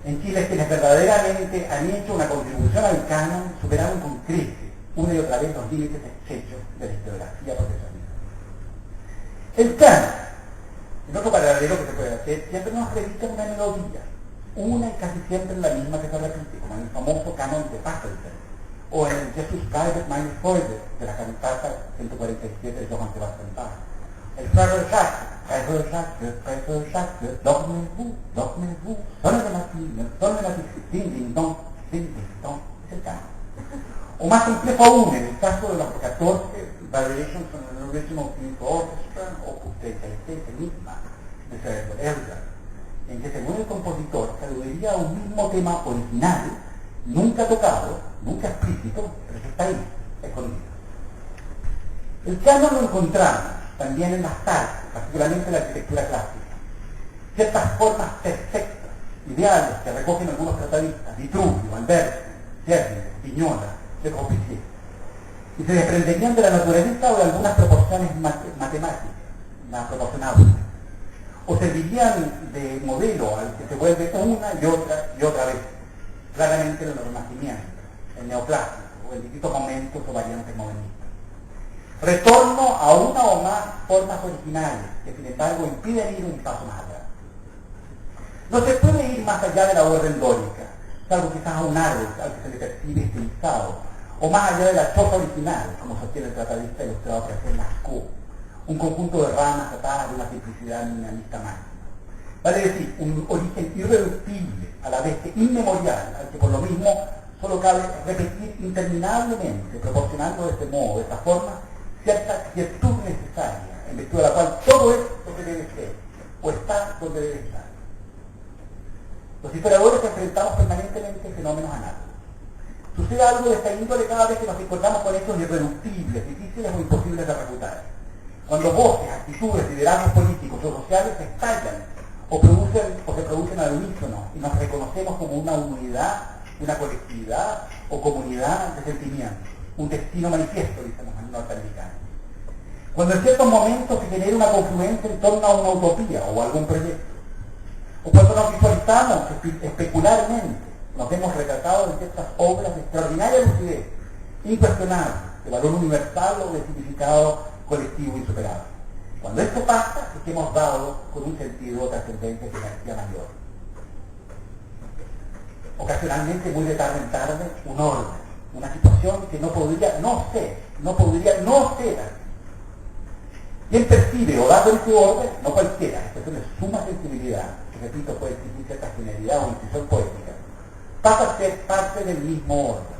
en Chile quienes verdaderamente han hecho una contribución al canon superaron con creces una y otra vez los límites estrechos de la historiografía profesional. El canon, el otro paralelo que se puede hacer, siempre nos repite una melodía, una y casi siempre la misma que se repite, como en el famoso canon de Pachelbel, o en el Jesus Guided meine Freude de la cantata 147 de Johann Sebastian Bach. El Frère Jacques, dormez-vous, sonne de matine, ding ding dong, es el canon. O más complejo aún, en el caso de los 14 Variations on an Original Theme for Orchestra, opus 36, enigma, de Sir Elgar, en que según el compositor se aludiría a un mismo tema original, nunca tocado, nunca explícito, pero que está ahí, escondido. El canon lo encontramos también en las artes, particularmente en la arquitectura clásica. Ciertas formas perfectas, ideales, que recogen algunos tratadistas, Vitruvio, Alberti, Cervide, Vignola, Le Corbusier, y se desprenderían de la naturaleza o de algunas proporciones matemáticas, la proporción áurea, o servirían de modelo al que se vuelve una y otra vez, claramente el Renacimiento, el Neoclásico, o en distintos momentos o variantes modernistas. Retorno a una o más formas originales, que sin embargo impiden ir un paso más allá. No se puede ir más allá de la orden dórica, salvo quizás a un árbol al que se le percibe estilizado, o más allá de la choza original, como sostiene el tratadista ilustrado Francés Lascaux, un conjunto de ramas atadas de una simplicidad minimalista máxima. Vale decir, un origen irreductible, a la vez que inmemorial, al que por lo mismo solo cabe repetir interminablemente, proporcionando de este modo, de esta forma, cierta quietud necesaria, en virtud de la cual todo es lo que debe ser, o está donde debe estar. Los historiadores enfrentamos permanentemente fenómenos análogos. Sucede algo de esta índole cada vez que nos encontramos con hechos irreductibles, difíciles o imposibles de refutar. Cuando voces, actitudes, liderazgos políticos o sociales estallan o se producen al unísono y nos reconocemos como una unidad, una colectividad o comunidad de sentimientos, un destino manifiesto, dicen los norteamericanos. Cuando en ciertos momentos se genera una confluencia en torno a una utopía o algún proyecto, o cuando nos visualizamos especularmente, nos vemos retratados en ciertas obras de extraordinaria lucidez, incuestionable, de valor universal o de significado colectivo insuperable. Cuando esto pasa, es que hemos dado con un sentido trascendente de energía mayor. Ocasionalmente, muy de tarde en tarde, un orden, una situación que no podría no ser así. Quien percibe o da con ese orden, no cualquiera, expresión de suma sensibilidad, que repito, puede existir cierta genialidad o intuición poética, pasa a ser parte del mismo orden.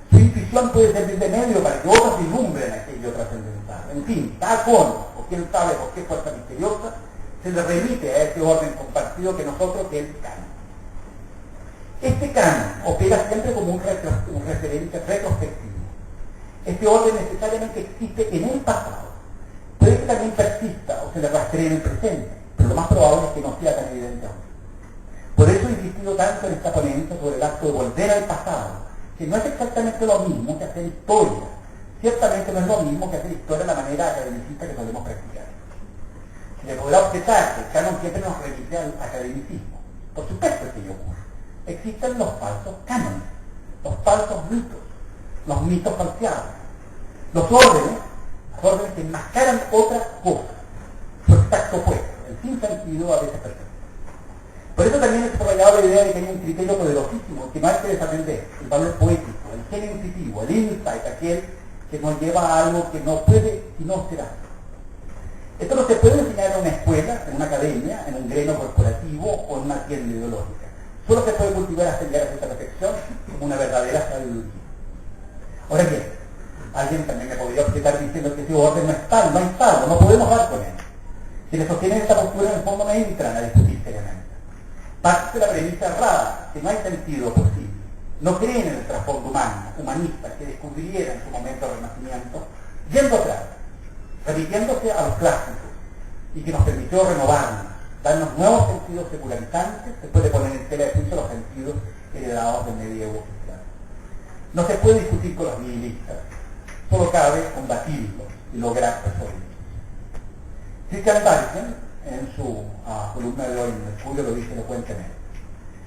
Su intuición puede servir de medio para que otros vislumbren aquello trascendental. En fin, cada cono, o quién sabe por qué fuerza misteriosa, se le remite a ese orden compartido que nosotros, que es el canon. Este canon opera siempre como un referente retrospectivo. Este orden necesariamente existe en el pasado. Puede que también persista o se le rastree en el presente, pero lo más probable es que no sea tan evidente aún. Por eso he insistido tanto en esta ponencia sobre el acto de volver al pasado, que no es exactamente lo mismo que hacer historia. Ciertamente no es lo mismo que hacer historia de la manera academicista que solemos practicar. Se le podrá objetar que el canon siempre nos remite al academicismo. Por supuesto que ello ocurre. Existen los falsos cánones, los falsos mitos, los mitos falseados, los órdenes, las órdenes que enmascaran otra cosa, su exacto opuesto, el sin sentido a veces perfecto. Por eso también he desarrollado la idea de que hay un criterio poderosísimo que no hay que desaprender, el valor poético, el genio intuitivo, el insight, aquel que nos lleva a algo que no puede y no será. Esto no se puede enseñar en una escuela, en una academia, en un gremio corporativo o en una tienda ideológica. Solo se puede cultivar hasta llegar a esta perfección como una verdadera sabiduría. Ahora bien, alguien también me podría objetar diciendo que ese orden no es tal, no podemos dar con él. Quienes sostienen esta postura en el fondo no entran a discutir seriamente. Parte de la premisa errada, que no hay sentido posible. No creen en el trasfondo humano, humanista, que descubriera en su momento el Renacimiento, yendo atrás, remitiéndose a los clásicos, y que nos permitió renovarnos, darnos nuevos sentidos secularizantes, después de poner en tela de juicio los sentidos heredados del medievo cristiano. No se puede discutir con los nihilistas, solo cabe combatirlos y lograr persuadirlos. Christian Barken, en su columna de hoy en Mercurio, lo dice elocuentemente.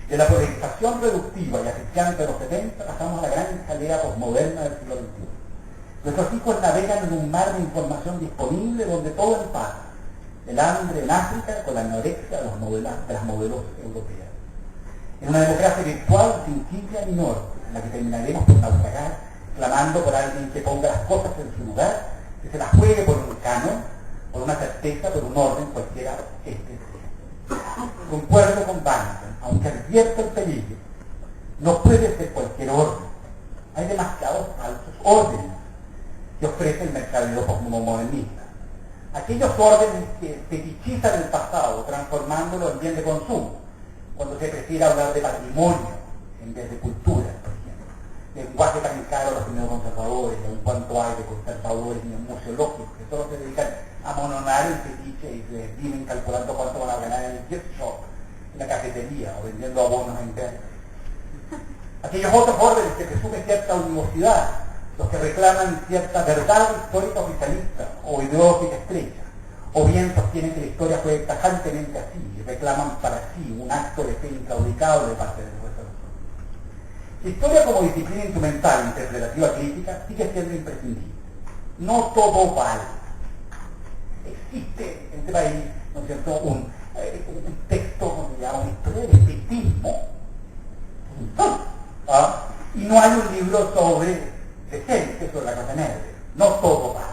De la polarización reductiva y asfixiante de los 70 pasamos a la gran escalera posmoderna del siglo XXI. Nuestros hijos navegan en un mar de información disponible donde todo empata. El hambre en África con la anorexia de las modelos europeas. En una democracia virtual sin quilla ni norte, en la que terminaremos por naufragar, clamando por alguien que ponga las cosas en su lugar, que se las juegue por un canon, por una certeza, por un orden cualquiera este. Concuerdo con Banton, aunque advierto el peligro. No puede ser cualquier orden. Hay demasiados falsos órdenes que ofrece el mercadeo postmodernista. Aquellos órdenes que fetichizan el pasado, transformándolo en bien de consumo, cuando se prefiere hablar de patrimonio en vez de cultura, por ejemplo. Lenguaje tan caro a los neoconservadores, en cuanto hay de conservadores museológicos, que solo se dedican a mononar el fetiche y se viven calculando cuánto van a ganar en el gift shop, en la cafetería, o vendiendo abonos en internet. Aquellos otros órdenes que presumen cierta universidad, los que reclaman cierta verdad histórica oficialista o ideológica estrecha, o bien sostienen que la historia fue tajantemente así y reclaman para sí un acto de fe inclaudicable de parte de nuestra persona. La historia como disciplina instrumental interpretativa crítica sigue siendo imprescindible. No todo vale. Existe en este país, ¿no es cierto?, un texto, como se llama, una historia de escepticismo, y no hay un libro sobre decente, sobre la clase negra. No todo vale.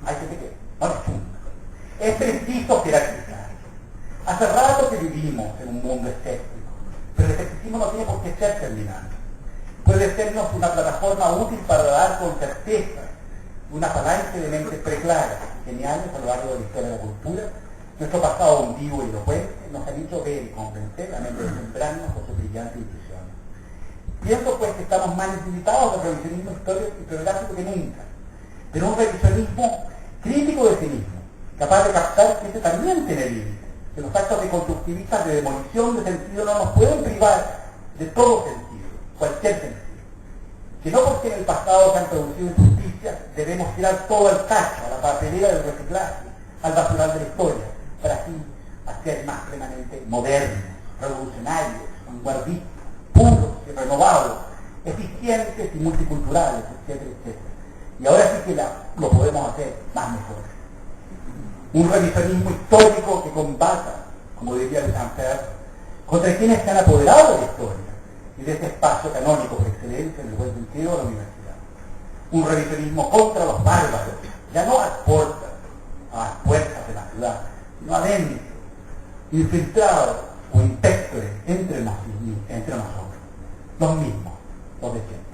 Hay gente que no le chunga. Es preciso jerarquizar. Hace rato que vivimos en un mundo escéptico, pero el escepticismo no tiene por qué ser terminante. Puede sernos una plataforma útil para dar con certeza una falange de mentes preclaras y geniales a lo largo de la historia de la cultura. Nuestro pasado hundido y elocuente nos han hecho ver y convencer a mente de tempranos con sus brillantes intuiciones. Pienso pues que estamos más necesitados de revisionismo histórico y geográfico que nunca, pero un revisionismo crítico de sí mismo, capaz de captar que este también tiene límites, que los actos reconstructivistas de demolición de sentido no nos pueden privar de todo sentido, cualquier sentido. Que no porque en el pasado se han producido injusticias, debemos tirar todo al tacho, a la papelera del reciclaje, al basural de la historia, para así hacer más plenamente modernos, revolucionarios, vanguardistas, puros y renovados, eficientes y multiculturales, etcétera, etcétera. Y ahora sí que lo podemos hacer más mejor. Un revisionismo histórico que combata, como diría el Sanfer, contra quienes se han apoderado de la historia y de este espacio canónico por excelencia en el buen sentido de la universidad. Un revisionismo contra los bárbaros, ya no a las puertas de la ciudad, sino adentro, infiltrados o inspectores entre nosotros, los mismos, los de siempre.